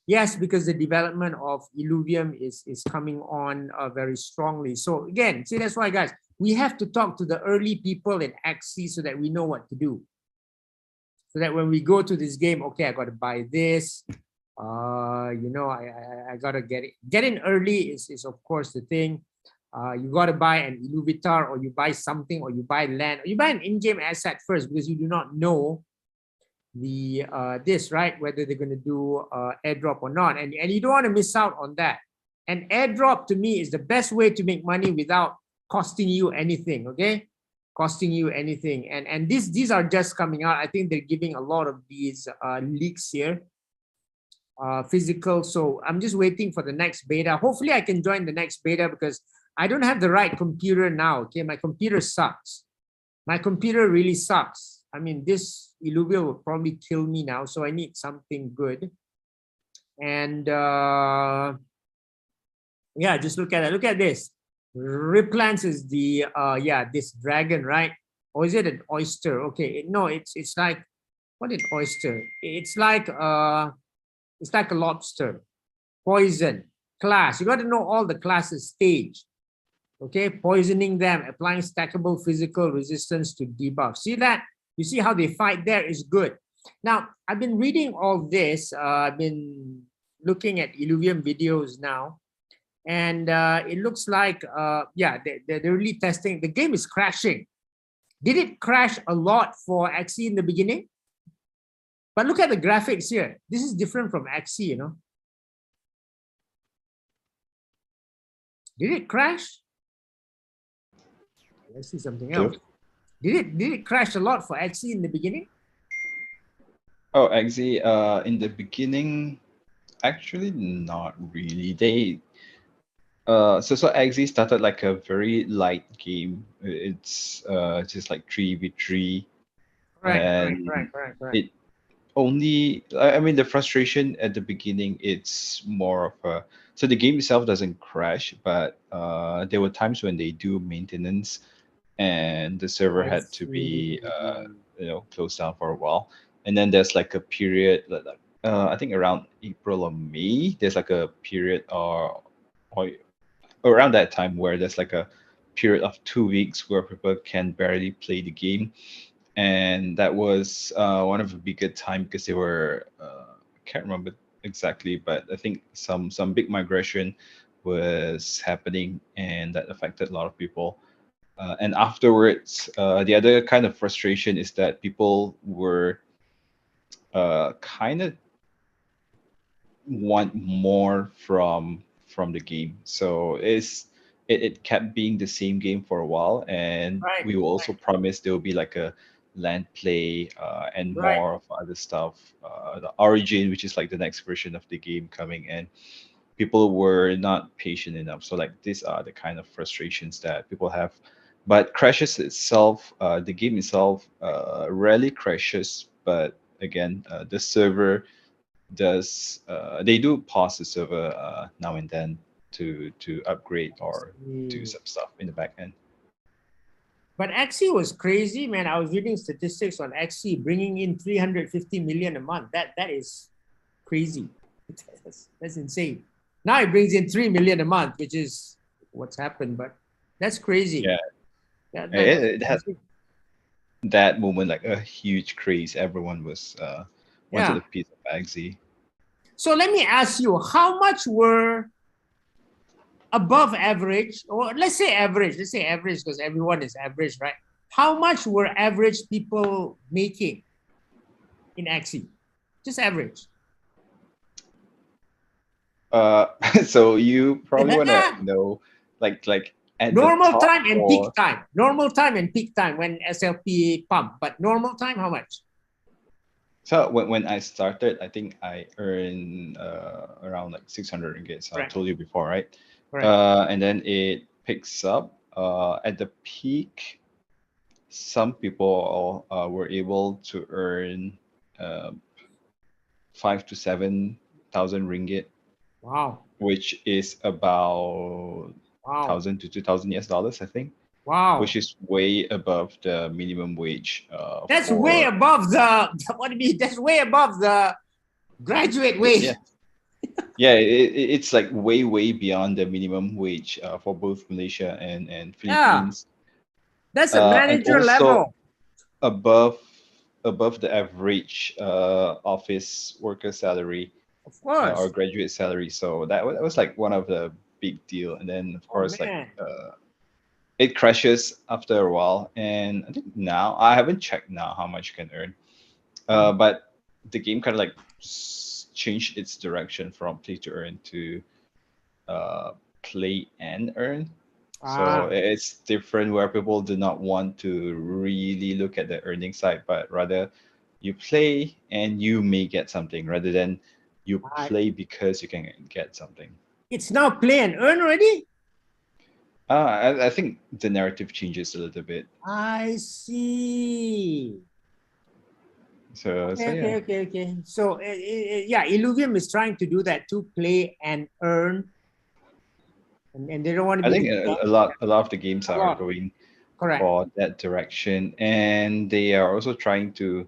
yes, because the development of Illuvium is coming on very strongly. So again, see, that's why, guys, we have to talk to the early people in Axie so that we know what to do. So that when we go to this game, okay, I got to buy this. You know, I got to get it. Get in early is of course the thing. You got to buy an Illuvitar, or you buy something, or you buy land, or you buy an in-game asset first, because you do not know the this, right, whether they're going to do airdrop or not, and you don't want to miss out on that. And airdrop to me is the best way to make money without costing you anything, okay? Costing you anything. And these are just coming out. I think they're giving a lot of these leaks here, physical. So I'm just waiting for the next beta. Hopefully I can join the next beta because I don't have the right computer now, okay? My computer sucks. My computer really sucks. I mean, this Illuvium will probably kill me now, so I need something good. And yeah, just look at it. Look at this. Replants is the yeah, this dragon, right? Or is it an oyster? Okay, no, it's like, what is oyster? It's like a lobster. Poison, class. You got to know all the classes stage. Okay, poisoning them, applying stackable physical resistance to debuff. See that? You see how they fight there is good. Now, I've been reading all this. I've been looking at Illuvium videos now. And it looks like, yeah, they're really testing. The game is crashing. Did it crash a lot for Axie in the beginning? But look at the graphics here. This is different from Axie, you know. Did it crash? Let's see something else. Did it crash a lot for Axie in the beginning? Oh, Axie, in the beginning, actually not really. They so Axie started like a very light game. It's just like 3v3. Right. It only, I mean, the frustration at the beginning, it's more of a, so the game itself doesn't crash, but there were times when they do maintenance and the server had to be you know, closed down for a while. And then there's like a period, like I think around April or May, there's like a period or around that time where there's like a period of 2 weeks where people can barely play the game. And that was one of the bigger time because they were I can't remember exactly, but I think some big migration was happening, and that affected a lot of people. And afterwards, the other kind of frustration is that people were kind of want more from the game. So it kept being the same game for a while, and we will also promise there will be like a land play and more of other stuff. The Origin, which is like the next version of the game coming in. People were not patient enough. So like these are the kind of frustrations that people have. But crashes itself, the game itself rarely crashes. But again, the server does, they do pause the server now and then to upgrade or do some stuff in the back end. But Axie was crazy, man. I was reading statistics on Axie bringing in 350 million a month. That is crazy. That's insane. Now it brings in 3 million a month, which is what's happened, but that's crazy. Yeah, it had that moment like a huge craze. Everyone was wanted a piece of Axie. So let me ask you, how much were above average, or let's say average because everyone is average, right? How much were average people making in Axie? Just average. So you probably want to know, like at the Normal top time and peak or time. Normal time and peak time when SLP pump. But normal time, how much? so when I started, I think I earned around like 600 ringgit. So I Correct. told you before, right? Correct. And then it picks up. At the peak, some people were able to earn uh, 5 to 7 thousand ringgit, Wow. which is about Wow. 1,000 to 2,000 US dollars, I think, which Wow. is way above the minimum wage That's way for above the what do you mean? That's way above the graduate wage. yeah. Yeah, it's like way beyond the minimum wage for both Malaysia and Yeah. Philippines, That's a and manager also level. above the average office worker salary Of or course. graduate salary. So that was like one of the big deal. And then of Oh course like man. it crashes after a while. And I think now I haven't checked now how much you can earn, but the game kind of like changed its direction from play to earn to uh, play and earn. So Ah, it's different where people do not want to really look at the earning side, but rather you play and you may get something rather than you I, play because you can get something. it's now play and earn already. I think the narrative changes a little bit. I see. So Okay, yeah, okay, okay, okay. So yeah, Illuvium is trying to do that to play and earn, and they don't want to I be think the a lot of the games a are lot. going Correct. for that direction, and they are also trying to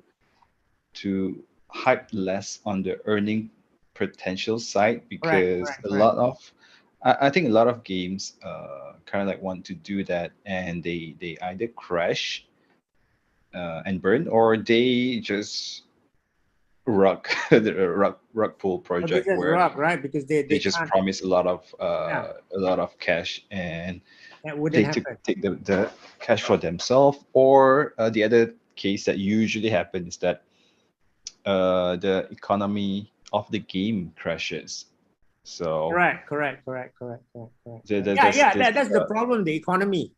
hype less on the earning potential side Correct. because Correct. a Correct. lot of I think a lot of games kind of like want to do that and they either crash and burn or they just rug the rug pull Or they project just where rub, right? Because they they just can't. promise Yeah, a lot of cash and that wouldn't they happen. take the cash for themselves or the other case that usually happens is that the economy of the game crashes. So Correct. Correct. Correct. Correct. Correct. Correct. Correct. Yeah, there's yeah. this That's the problem. The economy,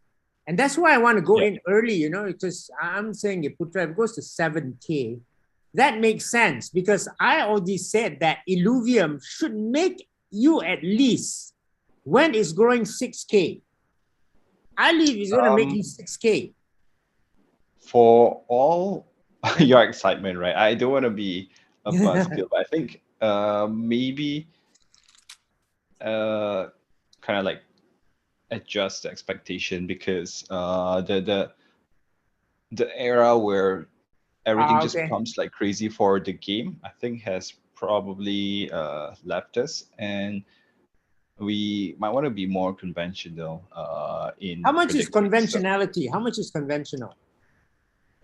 and that's why I want to go yeah in early. You know, because I'm saying if Putra goes to 7K, that makes sense because I already said that Illuvium should make you at least when it's growing 6K. I believe it's going to make um you 6K. for all Yeah. your excitement, right? I don't want to be a buzzkill, but I think maybe uh kind of like adjust the expectation because the era where everything just Okay. pumps like crazy for the game, I think has probably left us and we might want to be more conventional How in much is predicting. So conventionality? How much is conventional?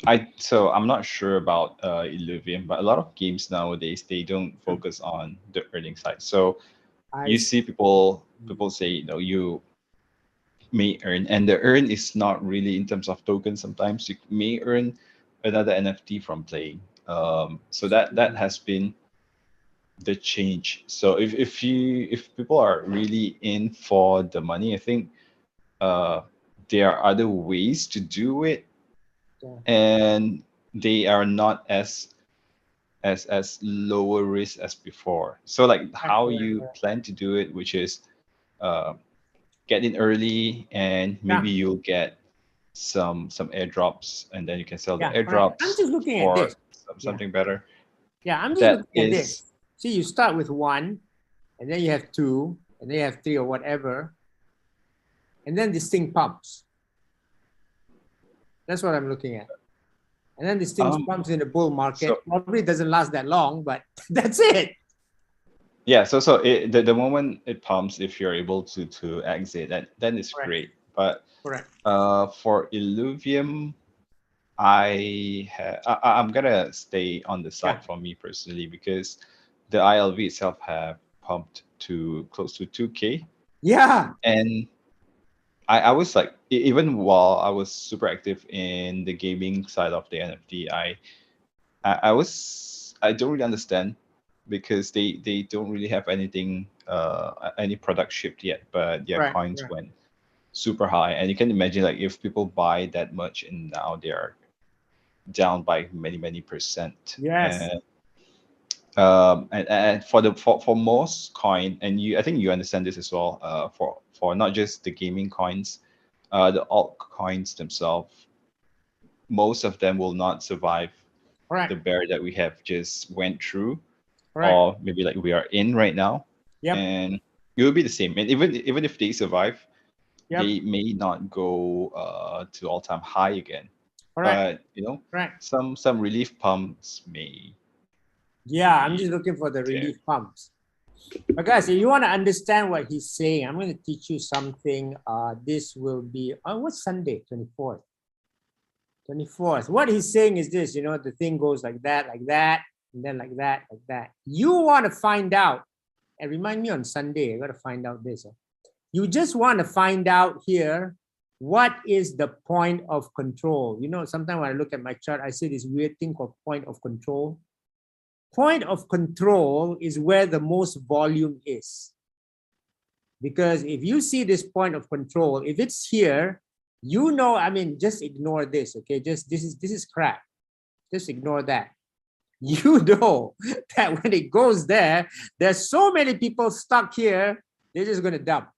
I'm not sure about Illuvium, but a lot of games nowadays they don't focus on the earning side. So I you see. see people say you may earn, and the earn is not really in terms of tokens. Sometimes you may earn another NFT from playing. So that has been the change. So if people are really in for the money, I think uh, there are other ways to do it, Yeah. and they are not as lower risk as before. So like Correct, how correct, you correct. plan to do it, which is uh, get in early, and maybe Yeah. you'll get some airdrops, and then you can sell the Yeah. Correct. I'm airdrops just looking at for this. Yeah. something better. Yeah. I'm just That looking at is this. See, you start with one, and then you have two, and then you have three or whatever, and then this thing pumps. That's what I'm looking at. And then this thing um pumps in the bull so market. Probably doesn't last that long, but that's it. yeah, the moment it pumps, if you're able to exit, that then is Correct. great. But Correct. for Illuvium, I'm gonna stay on the Yeah. side for me personally because the ILV itself have pumped to close to 2K, Yeah. and I was like even while I was super active in the gaming side of the NFT, I don't really understand because they don't really have anything any product shipped yet, but their Right. coins Right. went super high. And you can imagine, like, if people buy that much and now they are down by many percent. Yes. And for for most coin, and you, I think you understand this as well, for not just the gaming coins, the altcoins themselves, most of them will not survive the Correct. bear that we have just went through, Correct. or maybe like we are in right now. Yep. And it will be the same. And even if they survive, Yep. they may not go to all-time high again. Correct. But Correct. some relief pumps may Yeah, I'm be just looking for the there. relief pumps. But guys, if you want to understand what he's saying, I'm going to teach you something. This will be on what's Sunday, 24th. 24th. What he's saying is this, the thing goes like that, and then like that, like that. You want to find out, and remind me on Sunday, I got to find out this. You just want to find out here, what is the point of control? Sometimes when I look at my chart, I see this weird thing called point of control. Point of control is where the most volume is. Because if you see this point of control, if it's here, I mean, just ignore this, okay? Just this is crap. Just ignore that. You know that when it goes there, there's so many people stuck here, they're just gonna dump.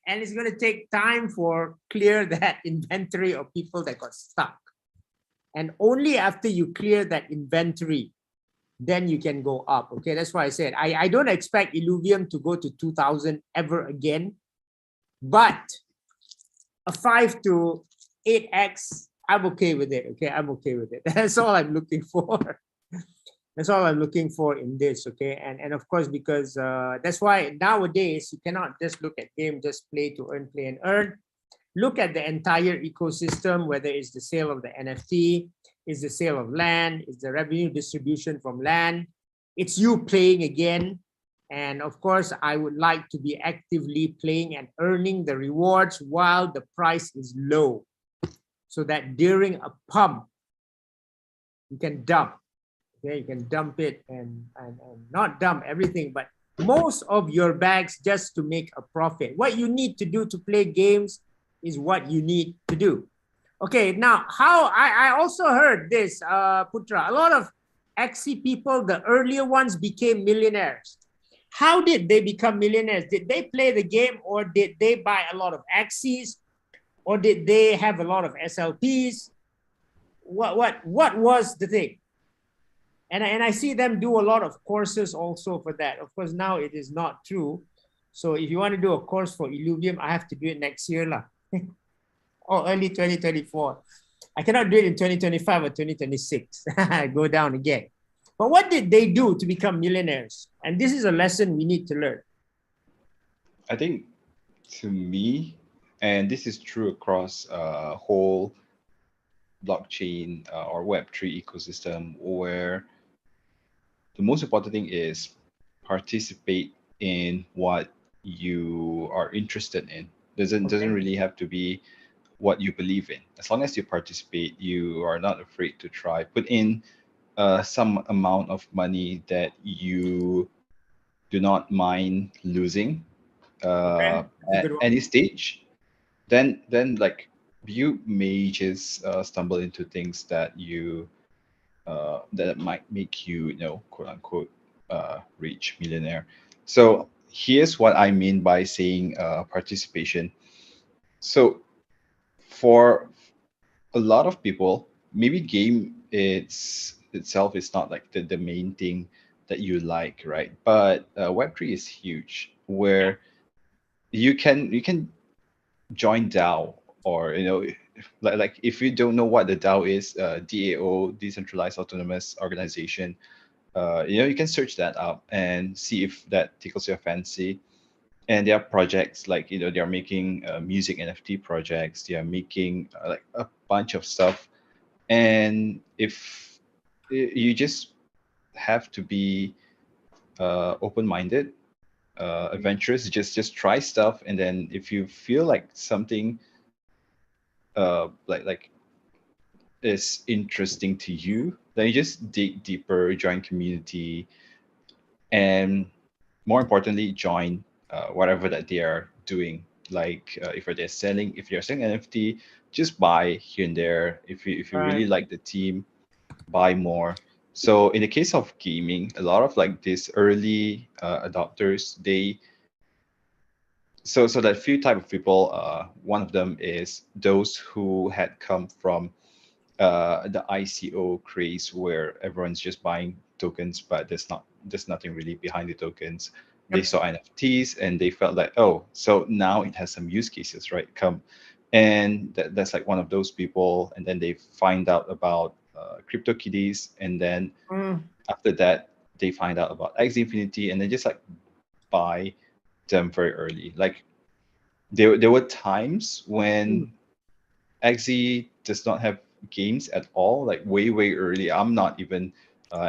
And it's gonna take time for clear that inventory of people that got stuck. And only after you clear that inventory, then you can go up. Okay, that's why I said I don't expect Illuvium to go to 2000 ever again, but a 5 to 8x, I'm okay with it. Okay, I'm okay with it. That's all I'm looking for. That's all I'm looking for in this. Okay, and of course, because that's why nowadays you cannot just look at game, just play to earn, play and earn. Look at the entire ecosystem, whether it's the sale of the NFT, is the sale of land, is the revenue distribution from land. It's you playing again. And of course, I would like to be actively playing and earning the rewards while the price is low, so that during a pump, you can dump. Okay, you can dump it and not dump everything, but most of your bags just to make a profit. What you need to do to play games is what you need to do. Okay, now how I also heard this, Putra, a lot of Axie people, the earlier ones became millionaires. How did they become millionaires? Did they play the game, or did they buy a lot of Axies, or did they have a lot of SLPs? What was the thing? And I see them do a lot of courses also for that. Of course, now it is not true. So if you want to do a course for Illuvium, I have to do it next year lah. Or early 2024. I cannot do it in 2025 or 2026. Go down again. But what did they do to become millionaires? And this is a lesson we need to learn. I think, to me, and this is true across whole blockchain or Web3 ecosystem, where the most important thing is participate in what you are interested in. Doesn't really have to be what you believe in. As long as you participate, you are not afraid to try. Put in some amount of money that you do not mind losing Okay, that's a at good one. any stage. Then like you may just stumble into things that you that might make you, quote unquote, rich millionaire. So here's what I mean by saying participation. So for a lot of people, maybe game itself is not like the main thing that you like, right? But Web3 is huge, Yeah. where you can join DAO, or like if you don't know what the DAO is, DAO, decentralized autonomous organization, you can search that up and see if that tickles your fancy. And there are projects like, they are making music NFT projects. They are making like a bunch of stuff. And if you just have to be open-minded, adventurous, just try stuff. And then if you feel like something like is interesting to you, then you just dig deeper, join community, and more importantly, join whatever that they are doing. Like if they're selling NFT, just buy here and there. If you Right. really like the team, buy more. So in the case of gaming, a lot of like these early adopters, so that few type of people. One of them is those who had come from the ICO craze where everyone's just buying tokens, but there's nothing really behind the tokens. They Yep. saw NFTs and they felt like, oh, so now it has some use cases, right? Come, and that's like one of those people. And then they find out about CryptoKitties, and then Mm, after that they find out about X Infinity, and they just like buy them very early. Like there were times mm. when Axie does not have games at all, like way early. I'm not even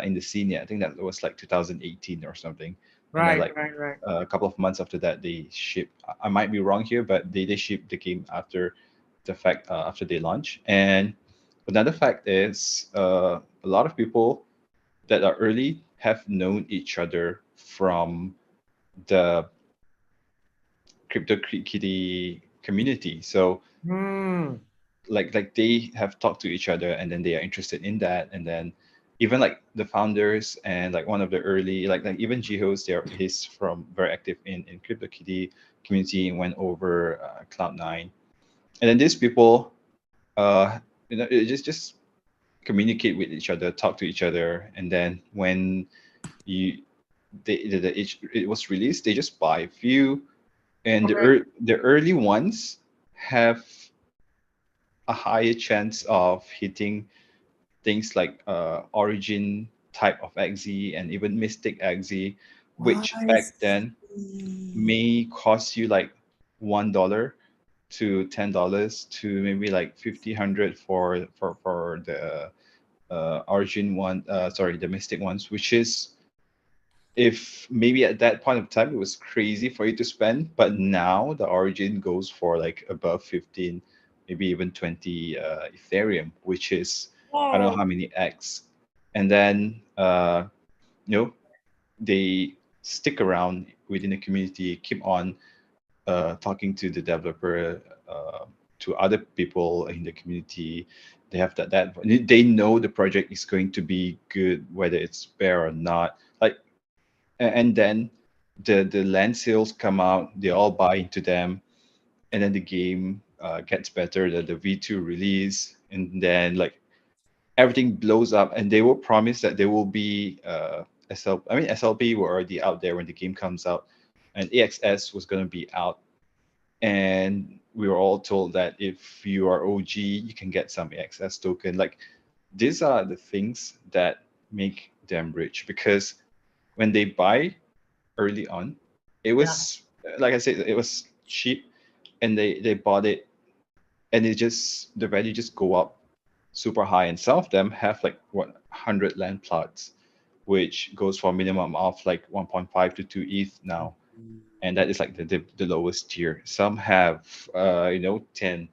in the scene yet. I think that was like 2018 or something. And then Right, like right, right. a couple of months after that, they ship. I might be wrong here, but they ship the game after the fact after they launch. And another fact is a lot of people that are early have known each other from the CryptoKitty community. So Mm, like they have talked to each other, and then they are interested in that, and then even like the founders and like one of the early like even Jiho's there, he's from very active in CryptoKitty community and went over Cloud9, and then these people uh it just communicate with each other, talk to each other, and then when you it was released, they just buy a few, and okay. the early ones have a higher chance of hitting things like origin type of Axie and even mystic Axie, which I back then see. may cost you like $1 to $10 to maybe like 50 100 for the origin one, sorry, the mystic ones, which is, if maybe at that point of time it was crazy for you to spend, but now the origin goes for like above 15, maybe even 20 Ethereum, which is I don't know Oh, how many X. And then you know they stick around within the community, keep on talking to the developer, to other people in the community. They have that they know the project is going to be good, whether it's fair or not. Like and then the land sales come out, they all buy into them, and then the game gets better, the V2 release, and then like everything blows up, and they will promise that there will be SLP were already out there when the game comes out, and AXS was going to be out, and we were all told that if you are OG you can get some AXS token. Like these are the things that make them rich, because when they buy early on, it yeah. was like I said, it was cheap, and they bought it, and it just the value just go up super high, and some of them have like what 100 land plots, which goes for a minimum of like 1.5 to 2 ETH now, and that is like the lowest tier. Some have 10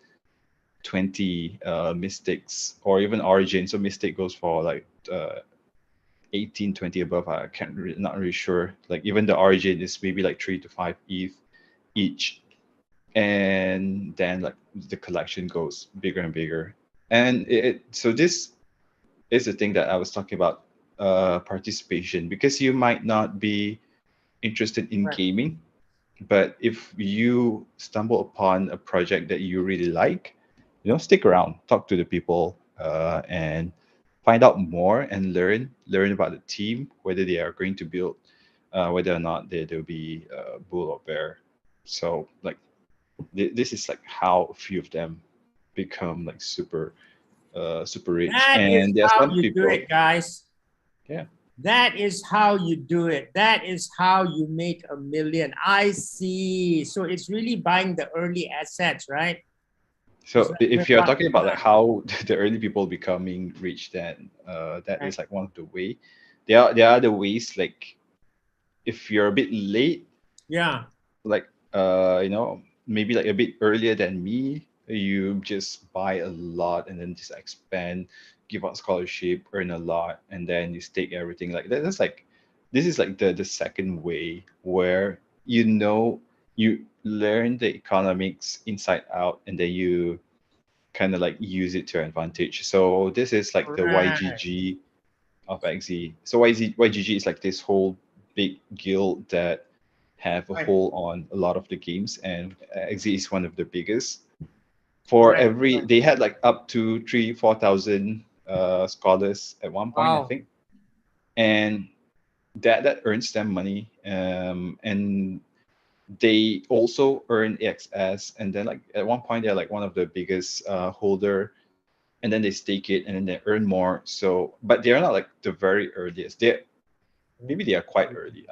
20 mystics, or even origin. So mystic goes for like 18 20 above. I not really sure. Like even the origin is maybe like 3 to 5 ETH each, and then like the collection goes bigger and bigger. And so this is the thing that I was talking about, participation, because you might not be interested in Right. gaming, but if you stumble upon a project that you really like, stick around, talk to the people, and find out more and learn about the team, whether they are going to build, whether or not they'll be bull or bear. So like this is like how a few of them become like super rich, That is and there are how some you do people. it, guys. Yeah. That is how you do it. That is how you make a million. I see. So it's really buying the early assets, right? It's So like if you're about, talking about like how the early people becoming rich, then that right? is like one of the way. There are other ways, like if you're a bit late, Yeah. like maybe like a bit earlier than me, you just buy a lot and then just expand, give out scholarship, earn a lot, and then you stake everything. Like that's like this is like the second way where you learn the economics inside out, and then you kind of like use it to your advantage. So this is like the Right. YGG of Axie. So YGG is like this whole big guild that have a Right. hold on a lot of the games, and Axie is one of the biggest. For Right. every, Right. they had like up to 3,000-4,000 scholars at one point, I Wow. think, and that earns them money. And they also earn EXS, and then like at one point they're like one of the biggest holder, and then they stake it, and then they earn more. So, but they're not like the very earliest. They maybe they are quite early.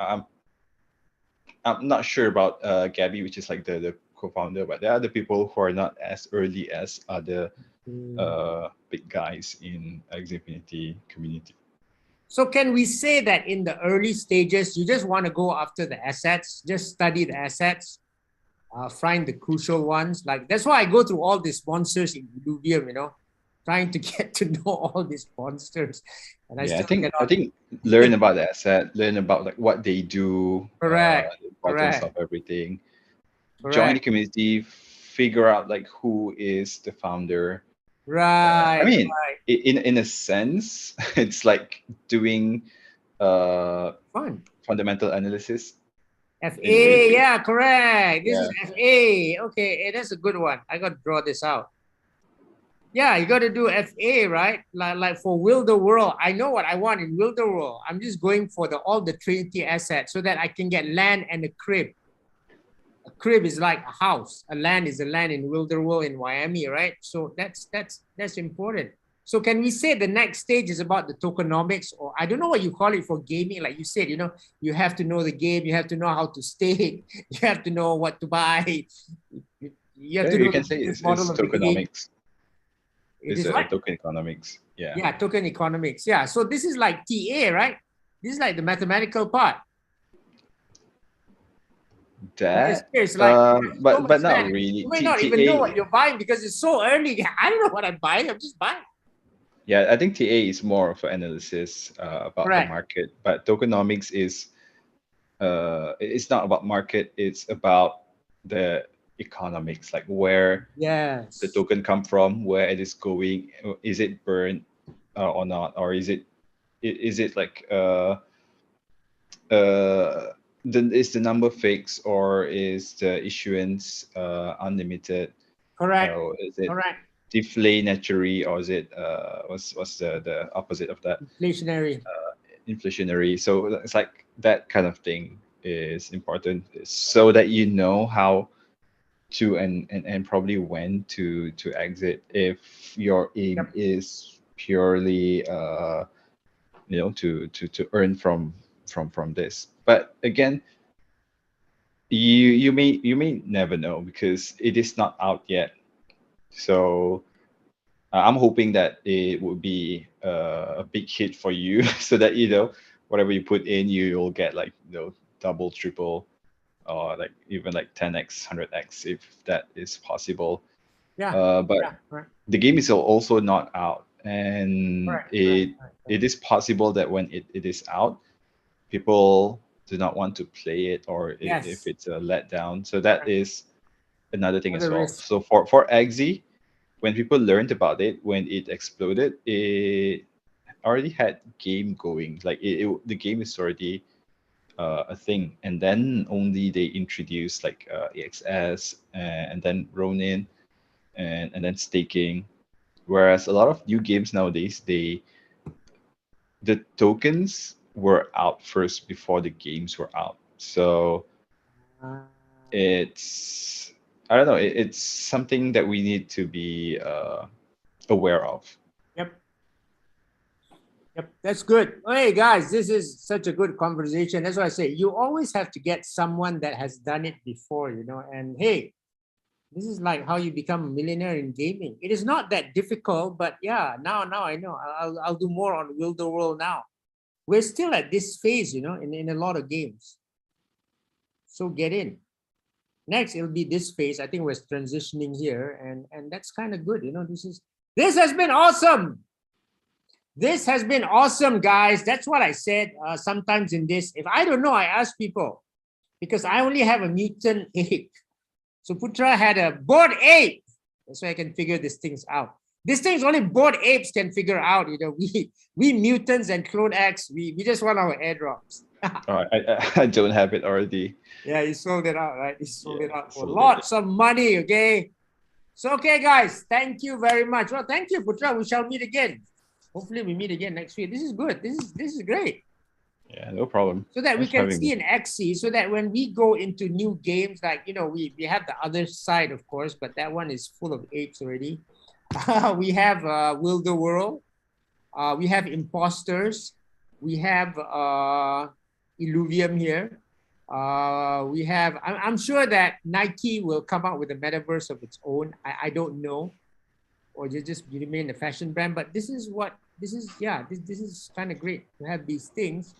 I'm not sure about Gabby, which is like the co-founder, but there are other people who are not as early as other Mm. big guys in Axie Infinity community. So can we say that in the early stages, you just want to go after the assets, just study the assets, find the crucial ones. Like that's why I go through all these sponsors in Illuvium, trying to get to know all these sponsors, and I Yeah, I still think I cannot. think learn about the asset, learn about like what they do, Correct, the importance of correct, everything. Join the correct. community, figure out like who is the founder. I Right, mean, right. in a sense, it's like doing uh, Fun. fundamental analysis in a way. FA, yeah, correct. This is Yeah, FA. Okay, that's a good one. I got to draw this out. Yeah, you got to do FA, right? Like for Will the World, I know what I want in Will the World. I'm just going for all the Trinity assets so that I can get land and a crib. A crib is like a house. A land is a land in Wilderwell in Miami, right? So that's important. So can we say the next stage is about the tokenomics, or I don't know what you call it for gaming? Like you said, you have to know the game, you have to know how to stake, you have to know what to buy, you have yeah, to you know the can say business it's model of the game. tokenomics. It It's is a what? token economics. Yeah, Yeah, token economics. Yeah. So this is like TA, right? This is like the mathematical part. But it's like so but much not land. really. You may not even know what you're buying because it's so early. I don't know what I'm buying. I'm just buying. Yeah, I think TA is more of an analysis about the Correct. market, but tokenomics is it's not about market. It's about the economics, like where the Yes. token come from, where it is going, is it burned or not, or is it like is the number fixed, or is the issuance unlimited, Correct. or is it Correct. deflationary, or is it what's the opposite of that, Inflationary. inflationary? So it's like that kind of thing is important, so that you know how to and probably when to exit if your aim Yep. is purely to earn from this. But again, you may never know because it is not out yet. So I'm hoping that it would be a big hit for you, so that whatever you put in, you'll get like double, triple, or like even like 10x, 100x if that is possible. Yeah. But Yeah. Correct. the game is also not out, and Correct. Correct. it Correct. it is possible that when it is out, people do not want to play it, or if Yes. it's a letdown. So that Correct. is another thing as Other well. risk. So for Axie, when people learned about it, when it exploded, it already had game going. Like the game is already a thing, and then only they introduced like EXS, and then Ronin, and then staking. Whereas a lot of new games nowadays, the tokens were out first before the games were out. So Uh, it's, I don't know, it's something that we need to be aware of. yep. Yep. That's good. Hey guys, this is such a good conversation. That's why I say you always have to get someone that has done it before, and hey, this is like how you become a millionaire in gaming. It is not that difficult, but yeah, now I know. I'll do more on Will the World now. We're still at this phase, in a lot of games. So get in. Next, it'll be this phase. I think we're transitioning here, and that's kind of good. This has been awesome. This has been awesome, guys. That's what I said sometimes in this. If I don't know, I ask people because I only have a mutant ape. So Putra had a bored ape. That's why I can figure these things out. These things only bored apes can figure out. You know, we mutants and Clone X, we just want our airdrops. Oh, I don't have it already. Yeah, you sold it out, right? You sold it out for sold it. lots of money, okay? So, okay, guys, thank you very much. Well, thank you, Putra. We shall meet again. Hopefully, we meet again next week. This is good. This is great. Yeah, no problem. So that we Thanks for can having see me. an Axie, so that when we go into new games, like, you know, we have the other side, of course, but that one is full of apes already. We have Will the World. We have Imposters. We have Illuvium here. We have, I'm sure that Nike will come out with a metaverse of its own. I don't know, or just remain a fashion brand, but this is yeah, this is kind of great to have these things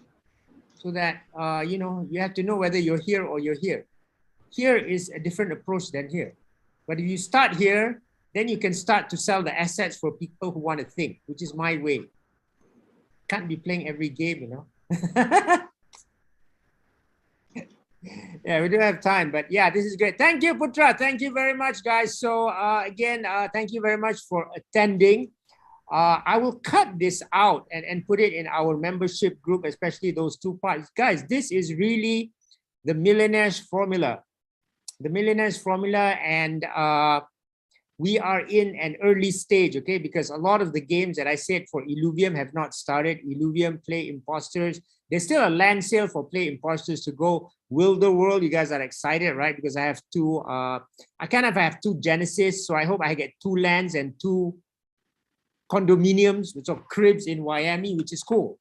so that, you know, you have to know whether you're here or you're here. Here is a different approach than here. But if you start here, then you can start to sell the assets for people who want to think, which is my way. Can't be playing every game, you know. Yeah, we don't have time, but yeah, this is great. Thank you, Putra. Thank you very much, guys. So again, thank you very much for attending. I will cut this out and put it in our membership group, especially those two parts. Guys, this is really the millionaire's formula. The millionaire's formula, and we are in an early stage, okay? Because a lot of the games that I said for Illuvium have not started. Illuvium, Play Imposters. There's still a land sale for Play Imposters to go. Will the World, you guys are excited, right? Because I have two, I kind of have two Genesis, so I hope I get two lands and two condominiums, which are cribs in Miami, which is cool.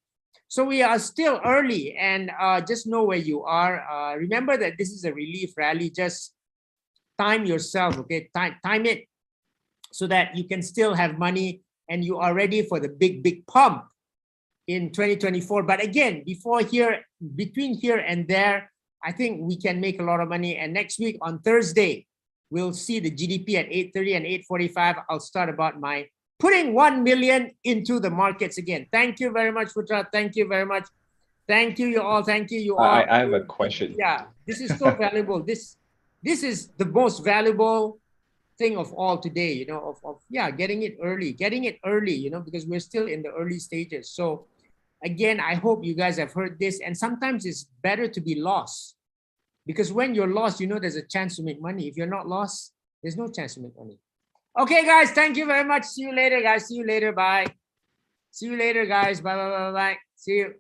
So we are still early, and just know where you are. Remember that this is a relief rally. Just time yourself, okay? Time it so that you can still have money and you are ready for the big pump in 2024. But again, between here and there, I think we can make a lot of money. And next week on Thursday, we'll see the GDP at 8:30 and 8:45. I'll start about my putting 1 million into the markets again. Thank you very much, Putra. Thank you very much. Thank you, you all. Thank you, you all. I have a question. Yeah, this is so valuable. This is the most valuable thing of all today, you know, of yeah, getting it early, you know, because we're still in the early stages. So again, I hope you guys have heard this, and sometimes it's better to be lost, because when you're lost, you know, there's a chance to make money. If you're not lost, there's no chance to make money. Okay, guys, thank you very much. See you later, guys. See you later. Bye. See you later, guys. Bye. See you.